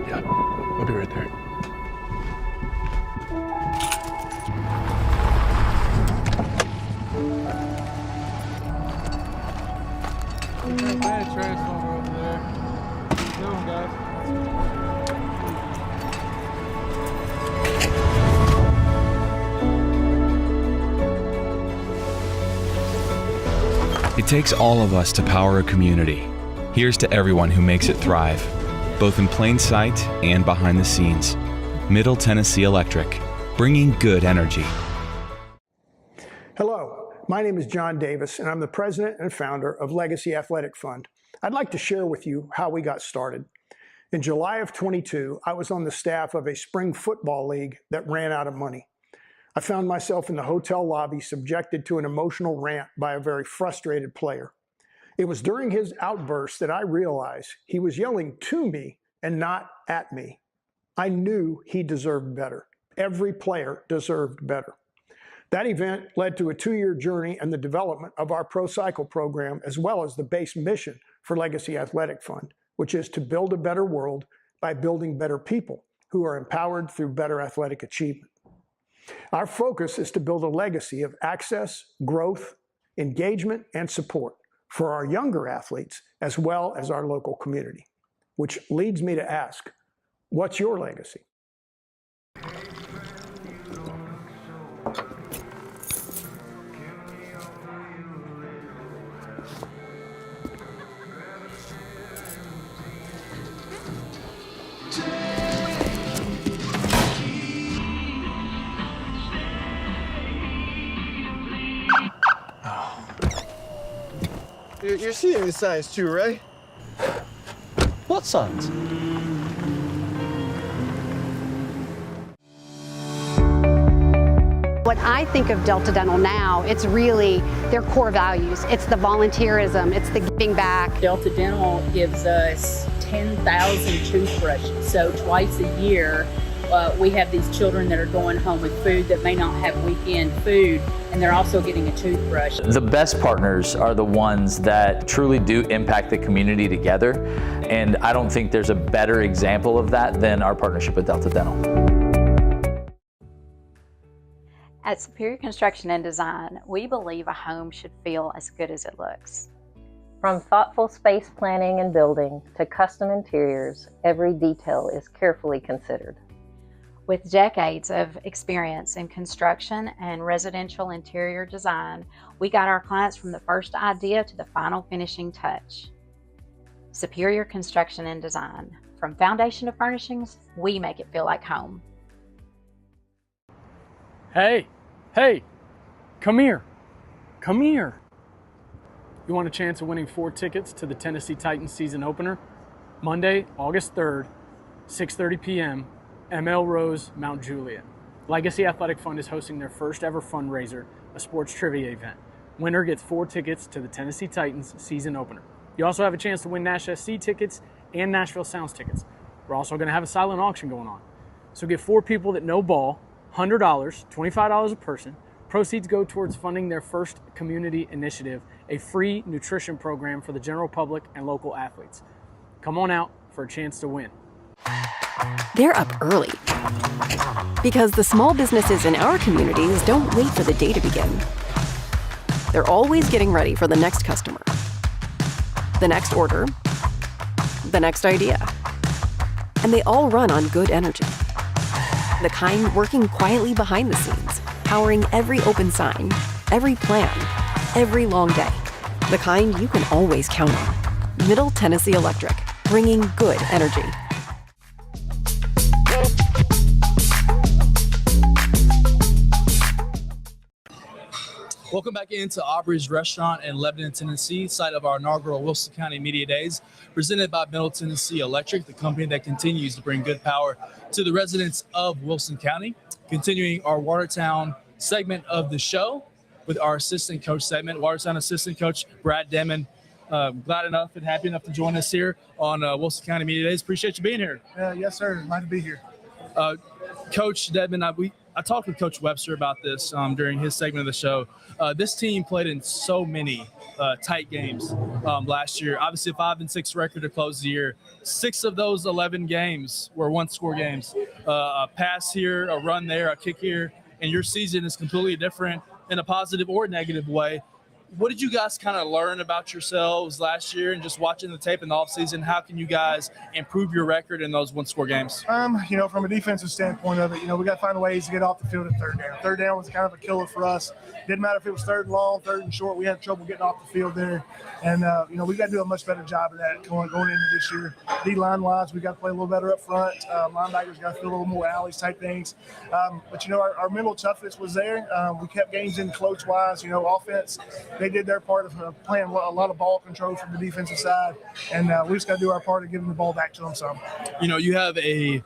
Yeah, I'll be right there. Bad transformer over there. Come on, guys. It takes all of us to power a community. Here's to everyone who makes it thrive, both in plain sight and behind the scenes. Middle Tennessee Electric, bringing good energy. Hello, my name is John Davis, and I'm the president and founder of Legacy Athletic Fund. I'd like to share with you how we got started. In July of 22, I was on the staff of a spring football league that ran out of money. I found myself in the hotel lobby subjected to an emotional rant by a very frustrated player. It was during his outburst that I realized he was yelling to me and not at me. I knew he deserved better. Every player deserved better. That event led to a 2-year journey and the development of our Pro Cycle program, as well as the base mission for Legacy Athletic Fund, which is to build a better world by building better people who are empowered through better athletic achievement. Our focus is to build a legacy of access, growth, engagement, and support for our younger athletes, as well as our local community. Which leads me to ask, what's your legacy? You're seeing the signs too, right? What signs? What I think of Delta Dental now, it's really their core values. It's the volunteerism, it's the giving back. Delta Dental gives us 10,000 toothbrushes. So twice a year, we have these children that are going home with food that may not have weekend food, and they're also getting a toothbrush. The best partners are the ones that truly do impact the community together, and I don't think there's a better example of that than our partnership with Delta Dental. At Superior Construction and Design, we believe a home should feel as good as it looks. From thoughtful space planning and building to custom interiors, every detail is carefully considered. With decades of experience in construction and residential interior design, we got our clients from the first idea to the final finishing touch. Superior Construction and Design. From foundation to furnishings, we make it feel like home. Hey, Come here. Come here. You want a chance of winning 4 tickets to the Tennessee Titans season opener? Monday, August 3rd, 6:30 p.m., ML Rose, Mount Juliet. Legacy Athletic Fund is hosting their first ever fundraiser, a sports trivia event. Winner gets 4 tickets to the Tennessee Titans season opener. You also have a chance to win Nash SC tickets and Nashville Sounds tickets. We're also going to have a silent auction going on. So get 4 people that know ball, $100, $25 a person. Proceeds go towards funding their first community initiative, a free nutrition program for the general public and local athletes. Come on out for a chance to win. They're up early because the small businesses in our communities don't wait for the day to begin. They're always getting ready for the next customer, the next order, the next idea. And they all run on good energy. The kind working quietly behind the scenes, powering every open sign, every plan, every long day. The kind you can always count on. Middle Tennessee Electric, bringing good energy. Welcome back into Aubrey's Restaurant in Lebanon, Tennessee, site of our inaugural Wilson County Media Days, presented by Middle Tennessee Electric, the company that continues to bring good power to the residents of Wilson County. Continuing our Watertown segment of the show with our assistant coach segment, Watertown assistant coach Brad Demon. Glad enough and happy enough to join us here on Wilson County Media Days. Appreciate you being here. Yes, sir. Glad to be here. Coach Dedman, I talked with Coach Webster about this during his segment of the show. This team played in so many tight games last year. Obviously, a 5-6 record to close the year. 6 of those 11 games were one-score games. A pass here, a run there, a kick here, and your season is completely different in a positive or negative way. What did you guys kind of learn about yourselves last year and just watching the tape in the offseason? How can you guys improve your record in those one-score games? From a defensive standpoint of it, we got to find ways to get off the field at third down. Third down was kind of a killer for us. Didn't matter if it was third and long, third and short. We had trouble getting off the field there. And, we got to do a much better job of that going into this year. D-line-wise, we got to play a little better up front. Linebackers got to feel a little more alleys type things. But our mental toughness was there. We kept games in close-wise. Offense, they did their part of playing a lot of ball control from the defensive side. And we just got to do our part of giving the ball back to them some. You have a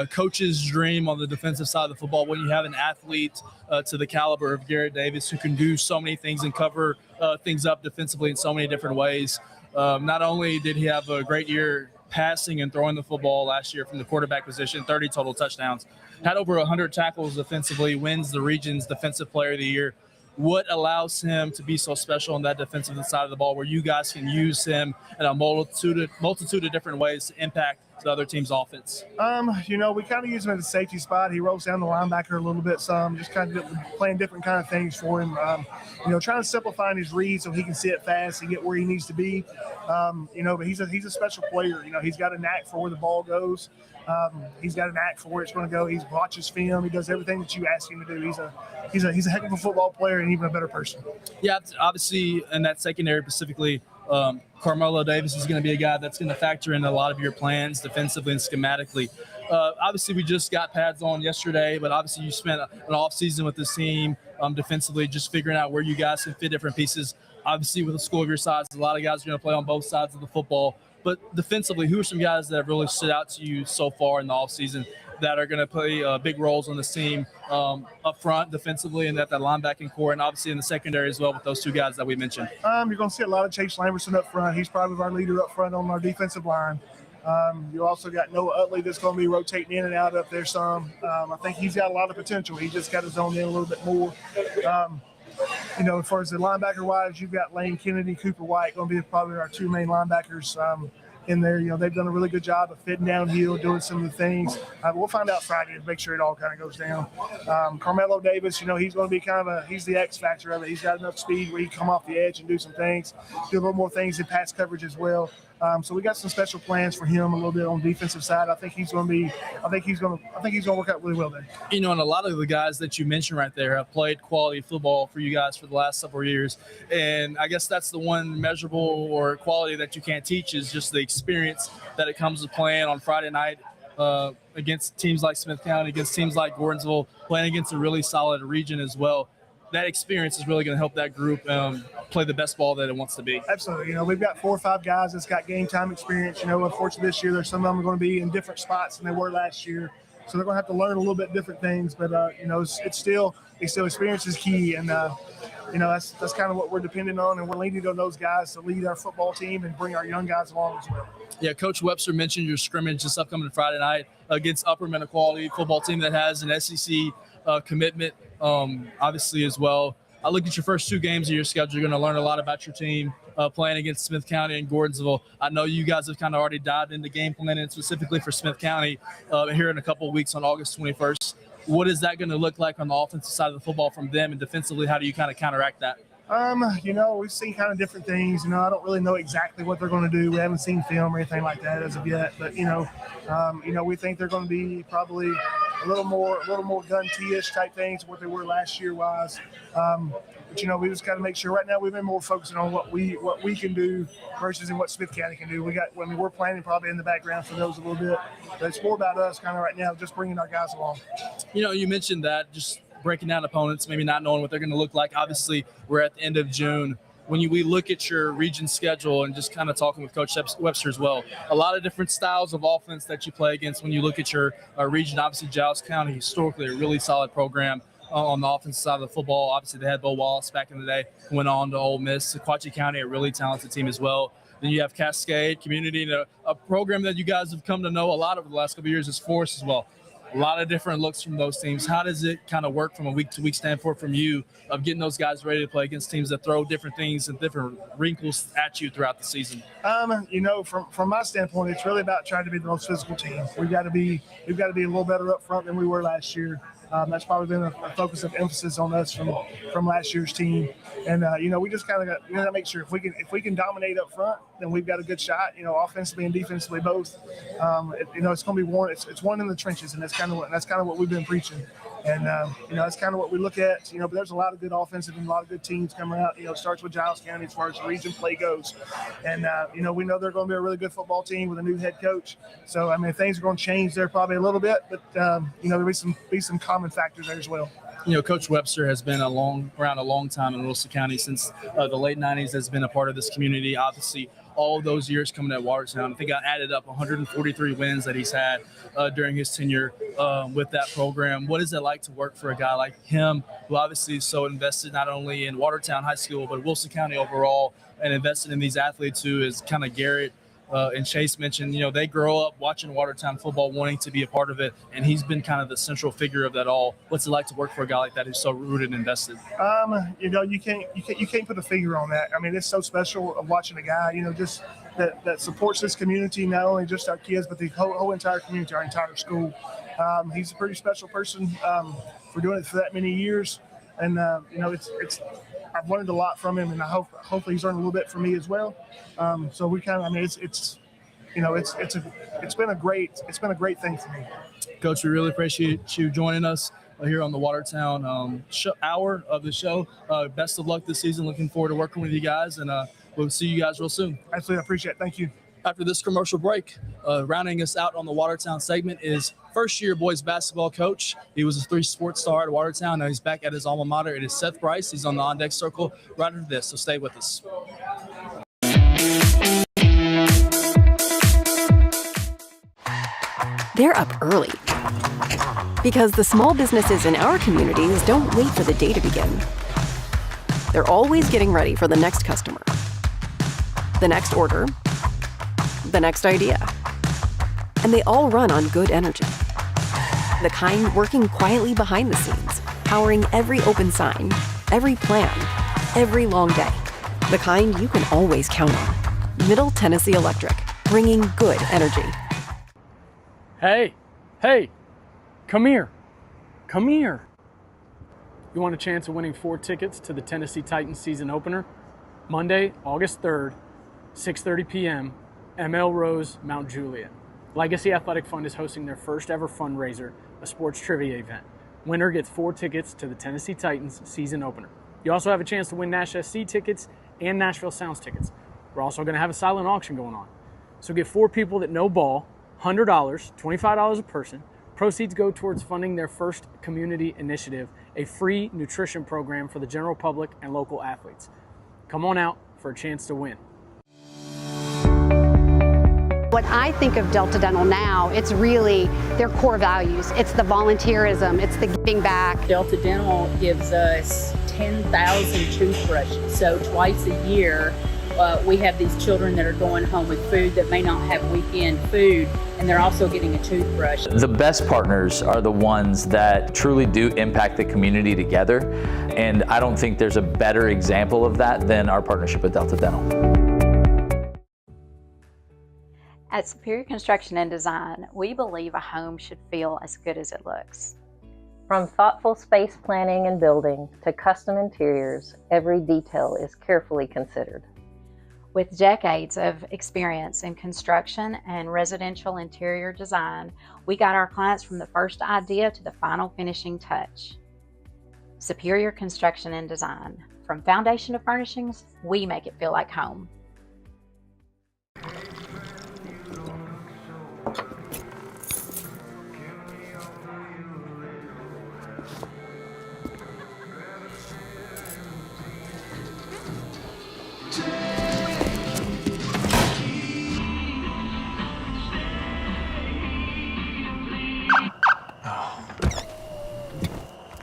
coach's dream on the defensive side of the football when you have an athlete to the caliber of Garrett Davis who can do so many things and cover things up defensively in so many different ways. Not only did he have a great year passing and throwing the football last year from the quarterback position, 30 total touchdowns, had over 100 tackles defensively, wins the region's defensive player of the year. What allows him to be so special on that defensive side of the ball where you guys can use him in a multitude of different ways to impact the other team's offense? We kind of use him as a safety spot. He rolls down the linebacker a little bit some, just kind of playing different kind of things for him. Trying to simplify his read so he can see it fast and get where he needs to be. But he's a special player. He's got a knack for where the ball goes. He's got a knack for where it's going to go. He watches film. He does everything that you ask him to do. He's a heck of a football player and even a better person. Yeah, obviously in that secondary specifically, Carmelo Davis is going to be a guy that's going to factor in a lot of your plans defensively and schematically. Obviously, we just got pads on yesterday, but obviously you spent an offseason with this team defensively, just figuring out where you guys can fit different pieces. Obviously, with a school of your size, a lot of guys are going to play on both sides of the football. But defensively, who are some guys that have really stood out to you so far in the offseason that are going to play big roles on this team up front defensively and that linebacking core, and obviously in the secondary as well with those 2 guys that we mentioned? You're going to see a lot of Chase Lamberson up front. He's probably our leader up front on our defensive line. You also got Noah Utley that's going to be rotating in and out up there some. I think he's got a lot of potential. He just got his own in a little bit more. As far as the linebacker-wise, you've got Lane Kennedy, Cooper White going to be probably our 2 main linebackers in there. You they've done a really good job of fitting downhill, doing some of the things. We'll find out Friday to make sure it all kind of goes down. Carmelo Davis, he's going to be he's the X factor of it. He's got enough speed where he can come off the edge and do some things, do a little more things in pass coverage as well. So we got some special plans for him a little bit on the defensive side. I think he's going to work out really well there. And a lot of the guys that you mentioned right there have played quality football for you guys for the last several years. And I guess that's the one measurable or quality that you can't teach is just the experience that it comes with playing on Friday night against teams like Smith County, against teams like Gordonsville, playing against a really solid region as well. that experience is really going to help that group play the best ball that it wants to be. Absolutely. We've got 4 or 5 guys that's got game time experience. Unfortunately this year, there's some of them are going to be in different spots than they were last year. So they're going to have to learn a little bit different things, but it's still experience is key, and that's kind of what we're dependent on, and we're leaning on those guys to lead our football team and bring our young guys along as well. Yeah, Coach Webster mentioned your scrimmage this upcoming Friday night against Upper Middle Quality football team that has an SEC commitment, obviously as well. I look at your first 2 games of your schedule. You're going to learn a lot about your team playing against Smith County and Gordonsville. I know you guys have kind of already dived into game planning specifically for Smith County here in a couple of weeks on August 21st. What is that going to look like on the offensive side of the football from them, and defensively, how do you kind of counteract that? We've seen kind of different things. I don't really know exactly what they're going to do. We haven't seen film or anything like that as of yet. But we think they're going to be probably a little more gun-ish type things what they were last year wise. But we just got to make sure. Right now, we've been more focusing on what we can do versus what Smith County can do. We're planning probably in the background for those a little bit, but it's more about us kind of right now, just bringing our guys along. You mentioned that just breaking down opponents, maybe not knowing what they're going to look like. Obviously, we're at the end of June. When we look at your region schedule and just kind of talking with Coach Webster as well, a lot of different styles of offense that you play against when you look at your region. Obviously, Giles County, historically, a really solid program on the offensive side of the football. Obviously, they had Bo Wallace back in the day, went on to Ole Miss. Sequatchie County, a really talented team as well. Then you have Cascade Community, and a program that you guys have come to know a lot over the last couple of years is Forest as well. A lot of different looks from those teams. How does it kind of work from a week-to-week standpoint from you of getting those guys ready to play against teams that throw different things and different wrinkles at you throughout the season? From my standpoint, it's really about trying to be the most physical team. We've got to be a little better up front than we were last year. That's probably been a focus of emphasis on us from last year's team. And we just kind of got to make sure if we can dominate up front, then we've got a good shot. Offensively and defensively both. It's going to be one. It's one in the trenches, and that's kind of what we've been preaching. And that's kind of what we look at. But there's a lot of good offensive and a lot of good teams coming out. It starts with Giles County as far as the region play goes. And we know they're going to be a really good football team with a new head coach. So things are going to change there probably a little bit, but there'll be some common factors there as well. Coach Webster has been around a long time in Wilson County since the late 90s, has been a part of this community. Obviously, all those years coming at Watertown, I think I added up 143 wins that he's had during his tenure with that program. What is it like to work for a guy like him, who obviously is so invested not only in Watertown High School, but Wilson County overall, and invested in these athletes who is kind of Garrett and Chase mentioned, they grow up watching Watertown football, wanting to be a part of it, and he's been kind of the central figure of that all. What's it like to work for a guy like that who's so rooted and invested? You can't put a finger on that. It's so special of watching a guy, just that supports this community, not only just our kids, but the whole entire community, our entire school. He's a pretty special person for doing it for that many years, and I've learned a lot from him, and hopefully he's learned a little bit from me as well. So we kind of, it's been a great thing for me. Coach, we really appreciate you joining us here on the Watertown hour of the show. Best of luck this season. Looking forward to working with you guys, and we'll see you guys real soon. Absolutely, I appreciate it. Thank you. After this commercial break, rounding us out on the Watertown segment is first-year boys basketball coach. He was a 3-sport star at Watertown. Now he's back at his alma mater. It is Seth Bryce. He's on the on-deck circle right after this, so stay with us. They're up early because the small businesses in our communities don't wait for the day to begin. They're always getting ready for the next customer, the next order, the next idea. And they all run on good energy. The kind working quietly behind the scenes, powering every open sign, every plan, every long day. The kind you can always count on. Middle Tennessee Electric, bringing good energy. Hey, come here. You want a chance of winning 4 tickets to the Tennessee Titans season opener? Monday, August 3rd, 6:30 p.m., ML Rose, Mount Juliet. Legacy Athletic Fund is hosting their first ever fundraiser, a sports trivia event. Winner gets 4 tickets to the Tennessee Titans season opener. You also have a chance to win Nash SC tickets and Nashville Sounds tickets. We're also going to have a silent auction going on. So get 4 people that know ball, $100, $25 a person. Proceeds go towards funding their first community initiative a free nutrition program for the general public and local athletes. Come on out for a chance to win. What I think of Delta Dental now, it's really their core values. It's the volunteerism, it's the giving back. Delta Dental gives us 10,000 toothbrushes. So twice a year, we have these children that are going home with food that may not have weekend food, and they're also getting a toothbrush. The best partners are the ones that truly do impact the community together, and I don't think there's a better example of that than our partnership with Delta Dental. At Superior Construction and Design, we believe a home should feel as good as it looks. From thoughtful space planning and building to custom interiors, every detail is carefully considered. With decades of experience in construction and residential interior design, we got our clients from the first idea to the final finishing touch. Superior Construction and Design. From foundation to furnishings, we make it feel like home.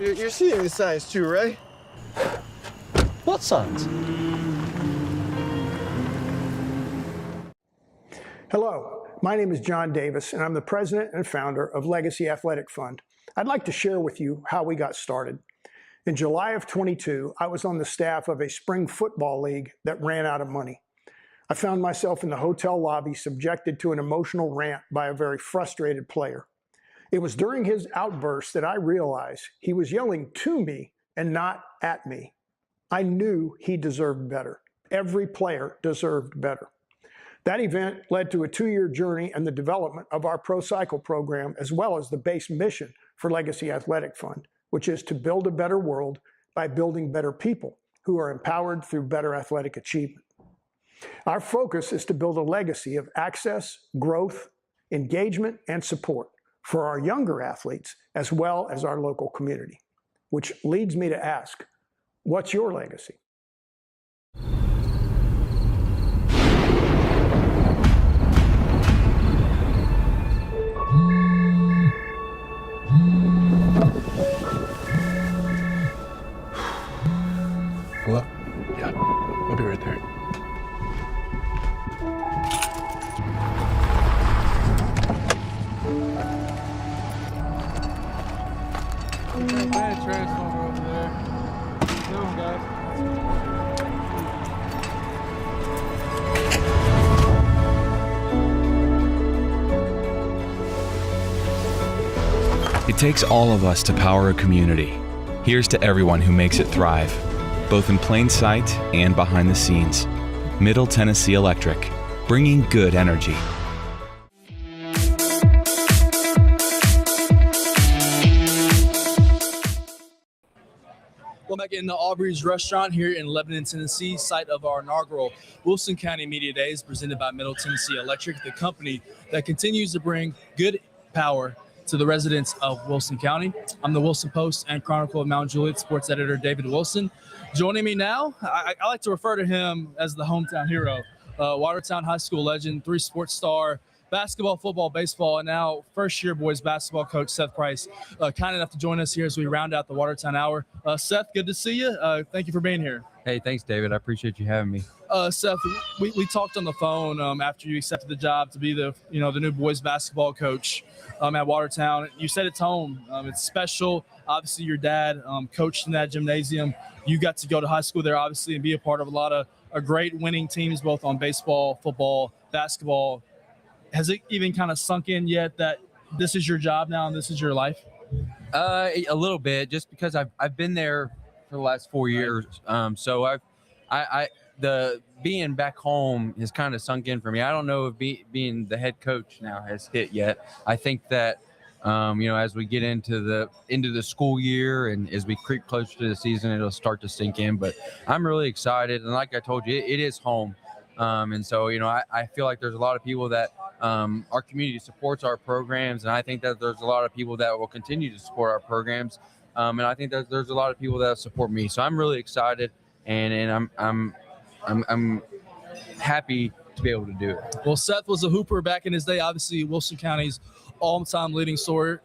You're seeing the signs too, right? What signs? Hello, my name is John Davis, and I'm the president and founder of Legacy Athletic Fund. I'd like to share with you how we got started. In July of 22, I was on the staff of a spring football league that ran out of money. I found myself in the hotel lobby subjected to an emotional rant by a very frustrated player. It was during his outburst that I realized he was yelling to me and not at me. I knew he deserved better. Every player deserved better. That event led to a 2-year journey and the development of our Pro Cycle program, as well as the base mission for Legacy Athletic Fund, which is to build a better world by building better people who are empowered through better athletic achievement. Our focus is to build a legacy of access, growth, engagement, and support for our younger athletes, as well as our local community. Which leads me to ask, what's your legacy? Hello? Yeah, I'll be right there. Bad transformer over there. Come on, guys. It takes all of us to power a community. Here's to everyone who makes it thrive, both in plain sight and behind the scenes. Middle Tennessee Electric, bringing good energy. Welcome back into Aubrey's restaurant here in Lebanon, Tennessee, site of our inaugural Wilson County Media Days presented by Middle Tennessee Electric, the company that continues to bring good power to the residents of Wilson County. I'm the Wilson Post and Chronicle of Mount Juliet sports editor David Wilson. Joining me now, I like to refer to him as the hometown hero, Watertown High School legend, 3 sports star, basketball, football, baseball, and now first-year boys basketball coach Seth Price, kind enough to join us here as we round out the Watertown Hour. Seth, good to see you. Thank you for being here. Hey, thanks, David. I appreciate you having me. Seth, we talked on the phone after you accepted the job to be the new boys basketball coach at Watertown. You said it's home. It's special. Obviously, your dad coached in that gymnasium. You got to go to high school there, obviously, and be a part of a lot of great winning teams, both on baseball, football, basketball. Has it even kind of sunk in yet that this is your job now and this is your life? A little bit, just because I've been there for the last 4 years. So the being back home has kind of sunk in for me. I don't know if being the head coach now has hit yet. I think that as we get into the school year and as we creep closer to the season, it'll start to sink in. But I'm really excited, and like I told you, it is home. And so, I feel like there's a lot of people that our community supports our programs, and I think that there's a lot of people that will continue to support our programs And I think that there's a lot of people that support me. So I'm really excited, and I'm happy to be able to do it. Well, Seth was a hooper back in his day. Obviously, Wilson County's all-time leading scorer.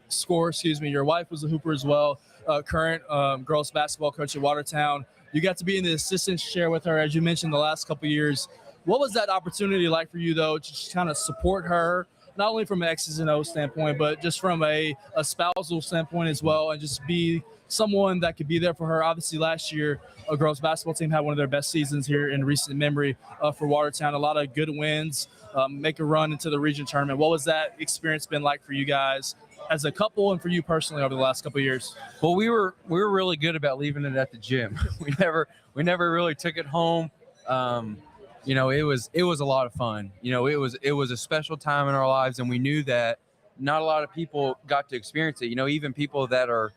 Your wife was a hooper as well. Current girls basketball coach at Watertown. You got to be in the assistant chair with her, as you mentioned, the last couple of years. What was that opportunity like for you, though, to just kind of support her, not only from an X's and O's standpoint, but just from a spousal standpoint as well, and just be someone that could be there for her? Obviously, last year, a girls basketball team had one of their best seasons here in recent memory for Watertown. A lot of good wins, make a run into the region tournament. What was that experience been like for you guys as a couple and for you personally over the last couple of years? Well, we were really good about leaving it at the gym. we never really took it home. You know, it was a lot of fun. You know, it was a special time in our lives, and we knew that not a lot of people got to experience it. You know, even people that are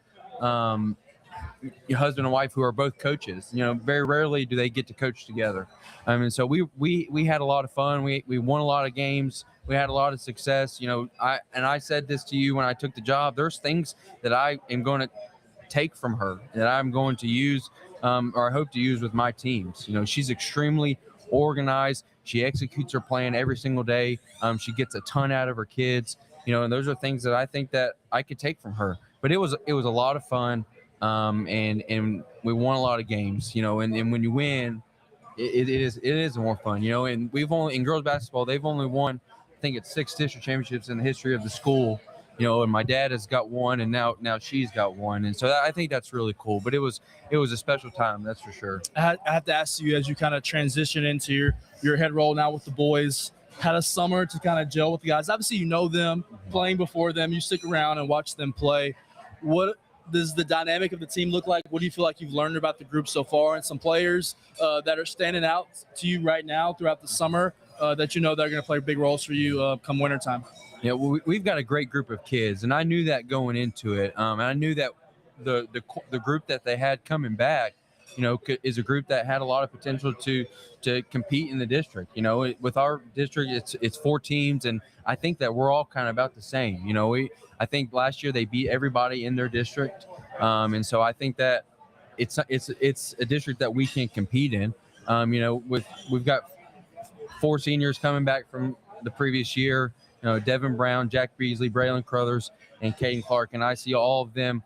your husband and wife who are both coaches, you know, very rarely do they get to coach together. And so we had a lot of fun. We won a lot of games. We had a lot of success. You know, I said this to you when I took the job. There's things that I am going to take from her that I'm going to use, or I hope to use with my teams. You know, she's extremely organized. She executes her plan every single day. She gets a ton out of her kids. You know, and those are things that I think that I could take from her. But it was a lot of fun, and we won a lot of games. You know, and when you win, it is more fun. You know, and we've only in girls basketball they've only won, I think it's 6 district championships in the history of the school. You know, and my dad has got one, and now she's got one, and so I think that's really cool. But it was a special time, that's for sure. I have to ask you, as you kind of transition into your head role now with the boys, had a summer to kind of gel with the guys. Obviously, you know them, playing before them, you stick around and watch them play. What does the dynamic of the team look like? What do you feel like you've learned about the group so far, and some players that are standing out to you right now throughout the summer that you know they're going to play big roles for you come wintertime? Yeah, well, we've got a great group of kids, and I knew that going into it. And I knew that the group that they had coming back, you know, is a group that had a lot of potential to compete in the district. You know, with our district, it's 4 teams, and I think that we're all kind of about the same. You know, I think last year they beat everybody in their district, and so I think that it's a district that we can compete in. You know, we've got 4 seniors coming back from the previous year. You know, Devin Brown, Jack Beasley, Braylon Crothers, and Caden Clark, and I see all of them,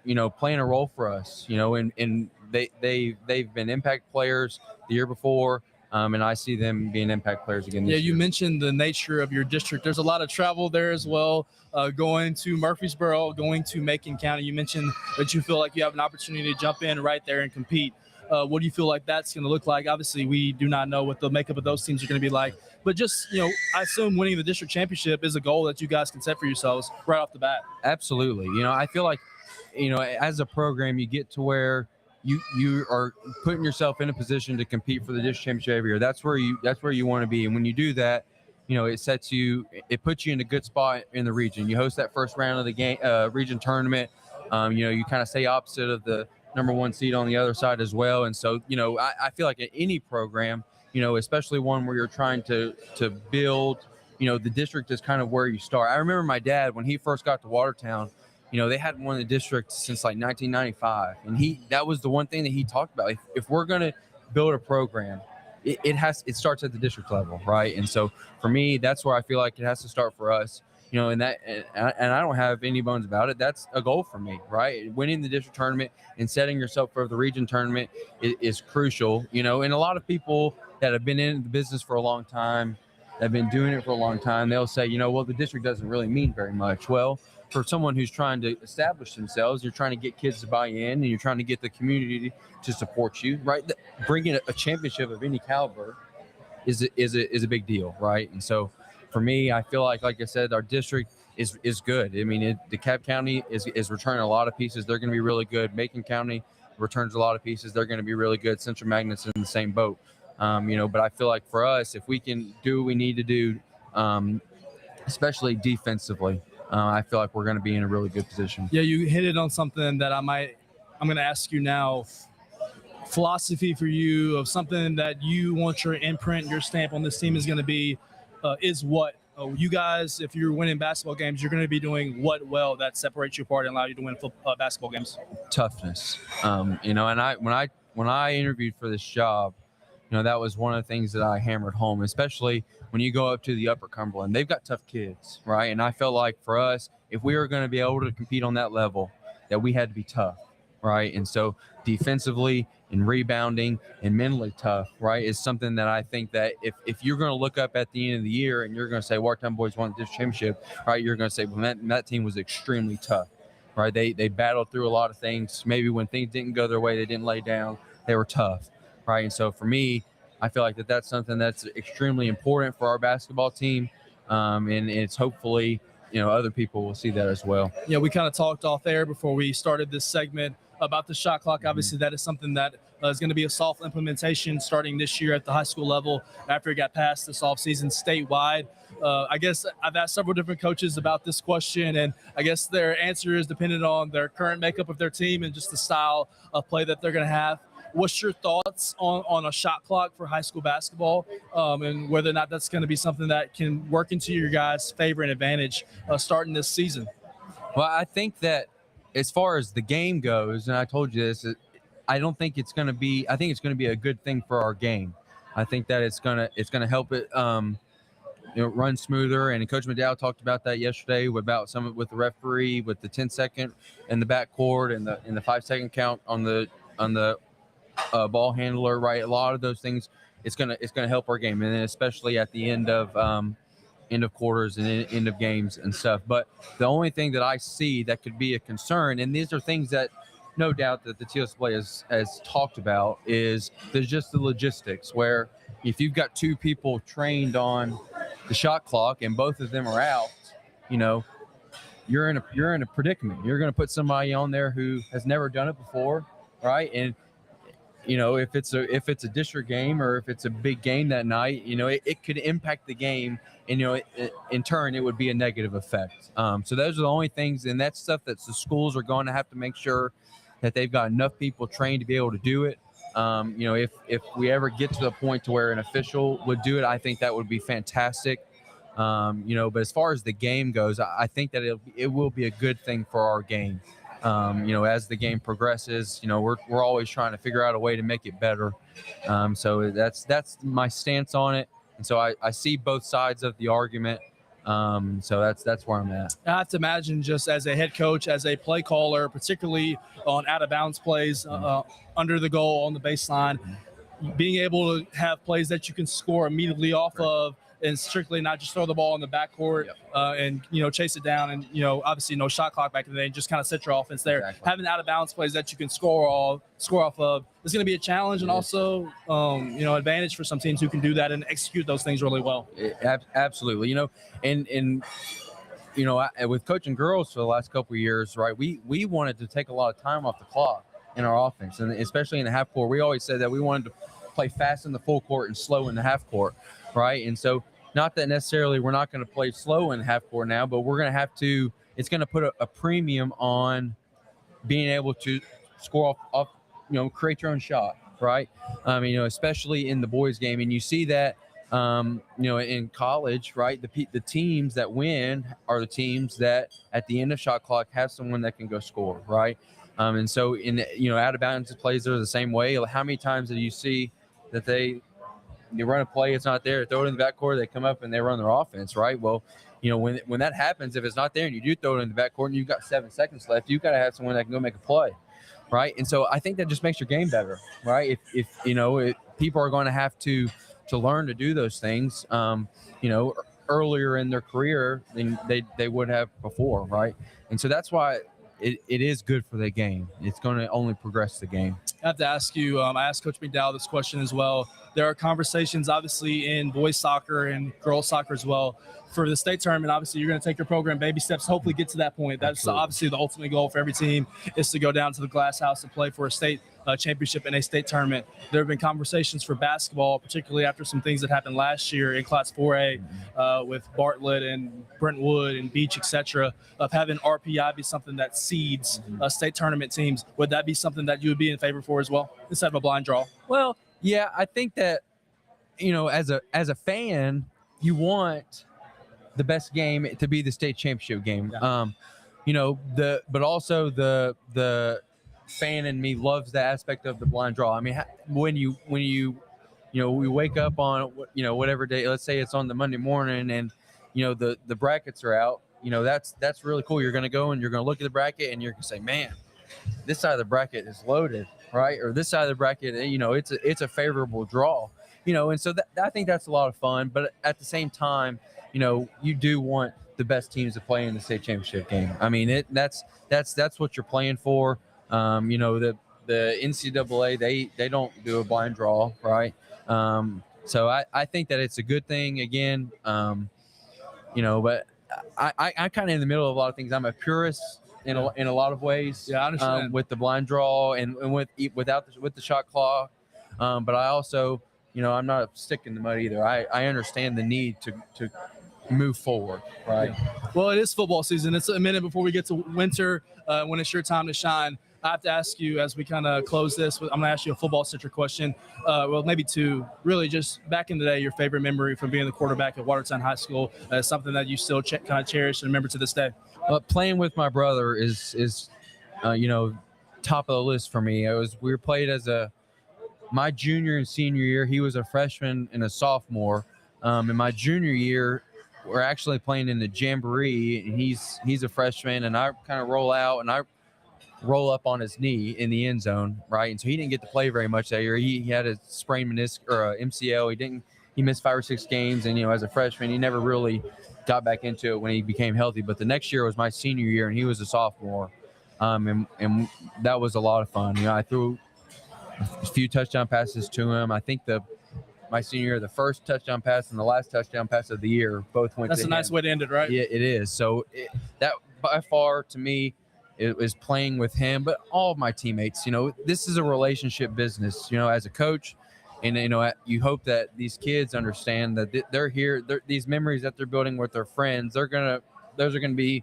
you know, playing a role for us. You know, and they've been impact players the year before, and I see them being impact players again this year. Yeah, you mentioned the nature of your district. There's a lot of travel there as well, going to Murfreesboro, going to Macon County. You mentioned that you feel like you have an opportunity to jump in right there and compete. What do you feel like that's going to look like? Obviously, we do not know what the makeup of those teams are going to be like. But just, you know, I assume winning the district championship is a goal that you guys can set for yourselves right off the bat. Absolutely. You know, I feel like, you know, as a program, you get to where you are putting yourself in a position to compete for the district championship every year. That's where you want to be. And when you do that, you know, it puts you in a good spot in the region. You host that first round of the game, region tournament. You know, you kind of stay opposite of the number 1 seed on the other side as well. And so, you know, I feel like at any program, you know, especially one where you're trying to build, you know, the district is kind of where you start. I remember my dad, when he first got to Watertown, you know, they hadn't won the district since like 1995. And that was the one thing that he talked about. If we're going to build a program, it starts at the district level, right? And so for me, that's where I feel like it has to start for us. You know, and I don't have any bones about it. That's a goal for me, right? Winning the district tournament and setting yourself for the region tournament is crucial. You know, and a lot of people that have been in the business for a long time, have been doing it for a long time, they'll say, you know, well, the district doesn't really mean very much. Well, for someone who's trying to establish themselves, you're trying to get kids to buy in, and you're trying to get the community to support you, right? Bringing a championship of any caliber is a big deal, right? And so for me, I feel like I said, our district is good. I mean, DeKalb County is returning a lot of pieces. They're going to be really good. Macon County returns a lot of pieces. They're going to be really good. Central Magnet's in the same boat. You know, but I feel like for us, if we can do what we need to do, especially defensively, I feel like we're going to be in a really good position. Yeah, you hit it on something that I'm going to ask you now. Philosophy for you of something that you want your imprint, your stamp on this team is going to be, is what You guys, if you're winning basketball games, you're going to be doing what well that separates you apart and allow you to win basketball games? Toughness. And when I interviewed for this job, that was one of the things that I hammered home, especially when you go up to the Upper Cumberland. They've got tough kids, right? And I felt like for us, if we were going to be able to compete on that level, that we had to be tough, right? And so defensively and rebounding and mentally tough, right, is something that I think that if you're going to look up at the end of the year and you're going to say Watertown boys won the district championship, right, you're going to say, well, that team was extremely tough, right? They battled through a lot of things. Maybe when things didn't go their way, they didn't lay down. They were tough, right? And so for me, I feel like that's something that's extremely important for our basketball team, and it's hopefully other people will see that as well. Yeah, we kind of talked off air before we started this segment about the shot clock. Obviously, that is something that is going to be a soft implementation starting this year at the high school level after it got passed this offseason statewide. I guess I've asked several different coaches about this question, and I guess their answer is dependent on their current makeup of their team and just the style of play that they're going to have. What's your thoughts on a shot clock for high school basketball, and whether or not that's going to be something that can work into your guys' favor and advantage starting this season? Well, I think that as far as the game goes, and I told you this, I don't think it's going to be. I think it's going to be a good thing for our game. I think that it's going to help it run smoother. And Coach McDowell talked about that yesterday about some with the referee, with the 10-second in the backcourt and the 5-second count on the ball handler, right? A lot of those things, it's gonna help our game, and then especially at the end of quarters and end of games and stuff. But the only thing that I see that could be a concern, and these are things that no doubt that the TSA has talked about, is there's just the logistics where if you've got two people trained on the shot clock and both of them are out, you're in a predicament. You're going to put somebody on there who has never done it before, right? And if it's a district game or if it's a big game that night, it could impact the game, and in turn it would be a negative effect. So those are the only things, and that's stuff that the schools are going to have to make sure that they've got enough people trained to be able to do it. If we ever get to the point to where an official would do it, I think that would be fantastic. But as far as the game goes, I think that it will be a good thing for our game. As the game progresses, we're always trying to figure out a way to make it better. So that's my stance on it. And so I see both sides of the argument. So that's where I'm at. I have to imagine, just as a head coach, as a play caller, particularly on out of bounds plays, under the goal on the baseline, being able to have plays that you can score immediately off of, and strictly not just throw the ball in the backcourt and chase it down, and obviously no shot clock back in the day, just kind of set your offense there. Exactly. Having out of bounds plays that you can score off of is going to be a challenge, and also advantage for some teams who can do that and execute those things really well. Absolutely, and with coaching girls for the last couple of years, right? We wanted to take a lot of time off the clock in our offense, and especially in the half court. We always said that we wanted to play fast in the full court and slow in the half court, right? And so, not that necessarily we're not going to play slow in half court now, but we're going to have to. It's going to put a premium on being able to score off, create your own shot, right? Especially in the boys' game, and you see that, in college, right? The teams that win are the teams that at the end of shot clock have someone that can go score, right? And so in out of bounds plays are the same way. How many times do you see that they run a play, it's not there, throw it in the backcourt, they come up and they run their offense, right? Well, when that happens, if it's not there and you do throw it in the backcourt and you've got 7 seconds left, you've got to have someone that can go make a play, right? And so I think that just makes your game better, right? If people are going to have to learn to do those things, earlier in their career than they would have before, right? And so that's why it is good for the game. It's going to only progress the game. I have to ask you, I asked Coach McDowell this question as well. There are conversations, obviously, in boys soccer and girls soccer as well. For the state tournament, obviously, you're going to take your program baby steps, hopefully get to that point. That's Absolutely. Obviously the ultimate goal for every team, is to go down to the Glass House and play for a state championship in a state tournament. There have been conversations for basketball, particularly after some things that happened last year in Class 4A with Bartlett and Brentwood and Beach, etc., of having RPI be something that seeds state tournament teams. Would that be something that you would be in favor for as well, instead of a blind draw? Well, yeah, I think that, as a fan, you want the best game to be the state championship game. But also the fan in me loves the aspect of the blind draw. I mean, when you we wake up on whatever day, let's say it's on the Monday morning, and the brackets are out. That's really cool. You're going to go and you're going to look at the bracket and you're going to say, man, this side of the bracket is loaded, right? Or this side of the bracket, it's a favorable draw, and so I think that's a lot of fun. But at the same time, you do want the best teams to play in the state championship game. I mean, that's what you're playing for. The NCAA, they don't do a blind draw, right? So I think that it's a good thing again, but I kind of in the middle of a lot of things. I'm a purist in a lot of ways. Yeah, I understand. With the blind draw and with the shot clock. But I also, I'm not a stick in the mud either. I understand the need to move forward, right? Yeah. Well, it is football season. It's a minute before we get to winter, when it's your time to shine. I have to ask you, as we kind of close this, I'm going to ask you a football-centric question. Well, maybe two. Really, just back in the day, your favorite memory from being the quarterback at Watertown High School, something that you still kind of cherish and remember to this day. Playing with my brother is top of the list for me. We were played as my junior and senior year. He was a freshman and a sophomore. In my junior year, we're actually playing in the Jamboree, and he's a freshman, and I kind of roll out and I roll up on his knee in the end zone, right? And so he didn't get to play very much that year. He had a sprained meniscus or a MCL. He missed 5 or 6 games, and as a freshman, he never really got back into it when he became healthy. But the next year was my senior year, and he was a sophomore, and that was a lot of fun. I threw a few touchdown passes to him. I think my senior year, the first touchdown pass and the last touchdown pass of the year both went. That's to a nice him. way to end it, right? Yeah, it is. So that by far to me, it was playing with him, but all of my teammates. This is a relationship business. As a coach, and you hope that these kids understand that they're here. These memories that they're building with their friends, those are gonna be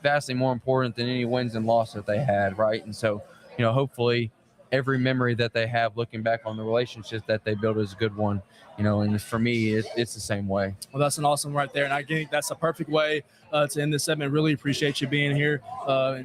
vastly more important than any wins and losses that they had, right? And so, hopefully, every memory that they have looking back on the relationships that they build is a good one. And for me, it's the same way. Well, that's an awesome right there. And I think that's a perfect way to end this segment. Really appreciate you being here.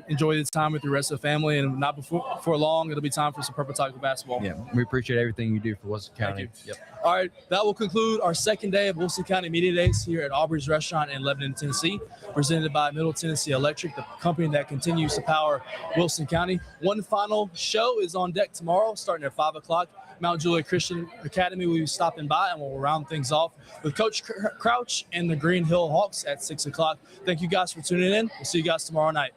Enjoy this time with your rest of the family. And not before long, it'll be time for some Purple Tiger basketball. Yeah, we appreciate everything you do for Wilson County. Thank you. Yep. All right, that will conclude our second day of Wilson County Media Days here at Aubrey's Restaurant in Lebanon, Tennessee, presented by Middle Tennessee Electric, the company that continues to power Wilson County. One final show is on deck tomorrow, starting at 5 o'clock. Mount Juliet Christian Academy will be stopping by, and we'll round things off with Coach Crouch and the Green Hill Hawks at 6 o'clock. Thank you guys for tuning in. We'll see you guys tomorrow night.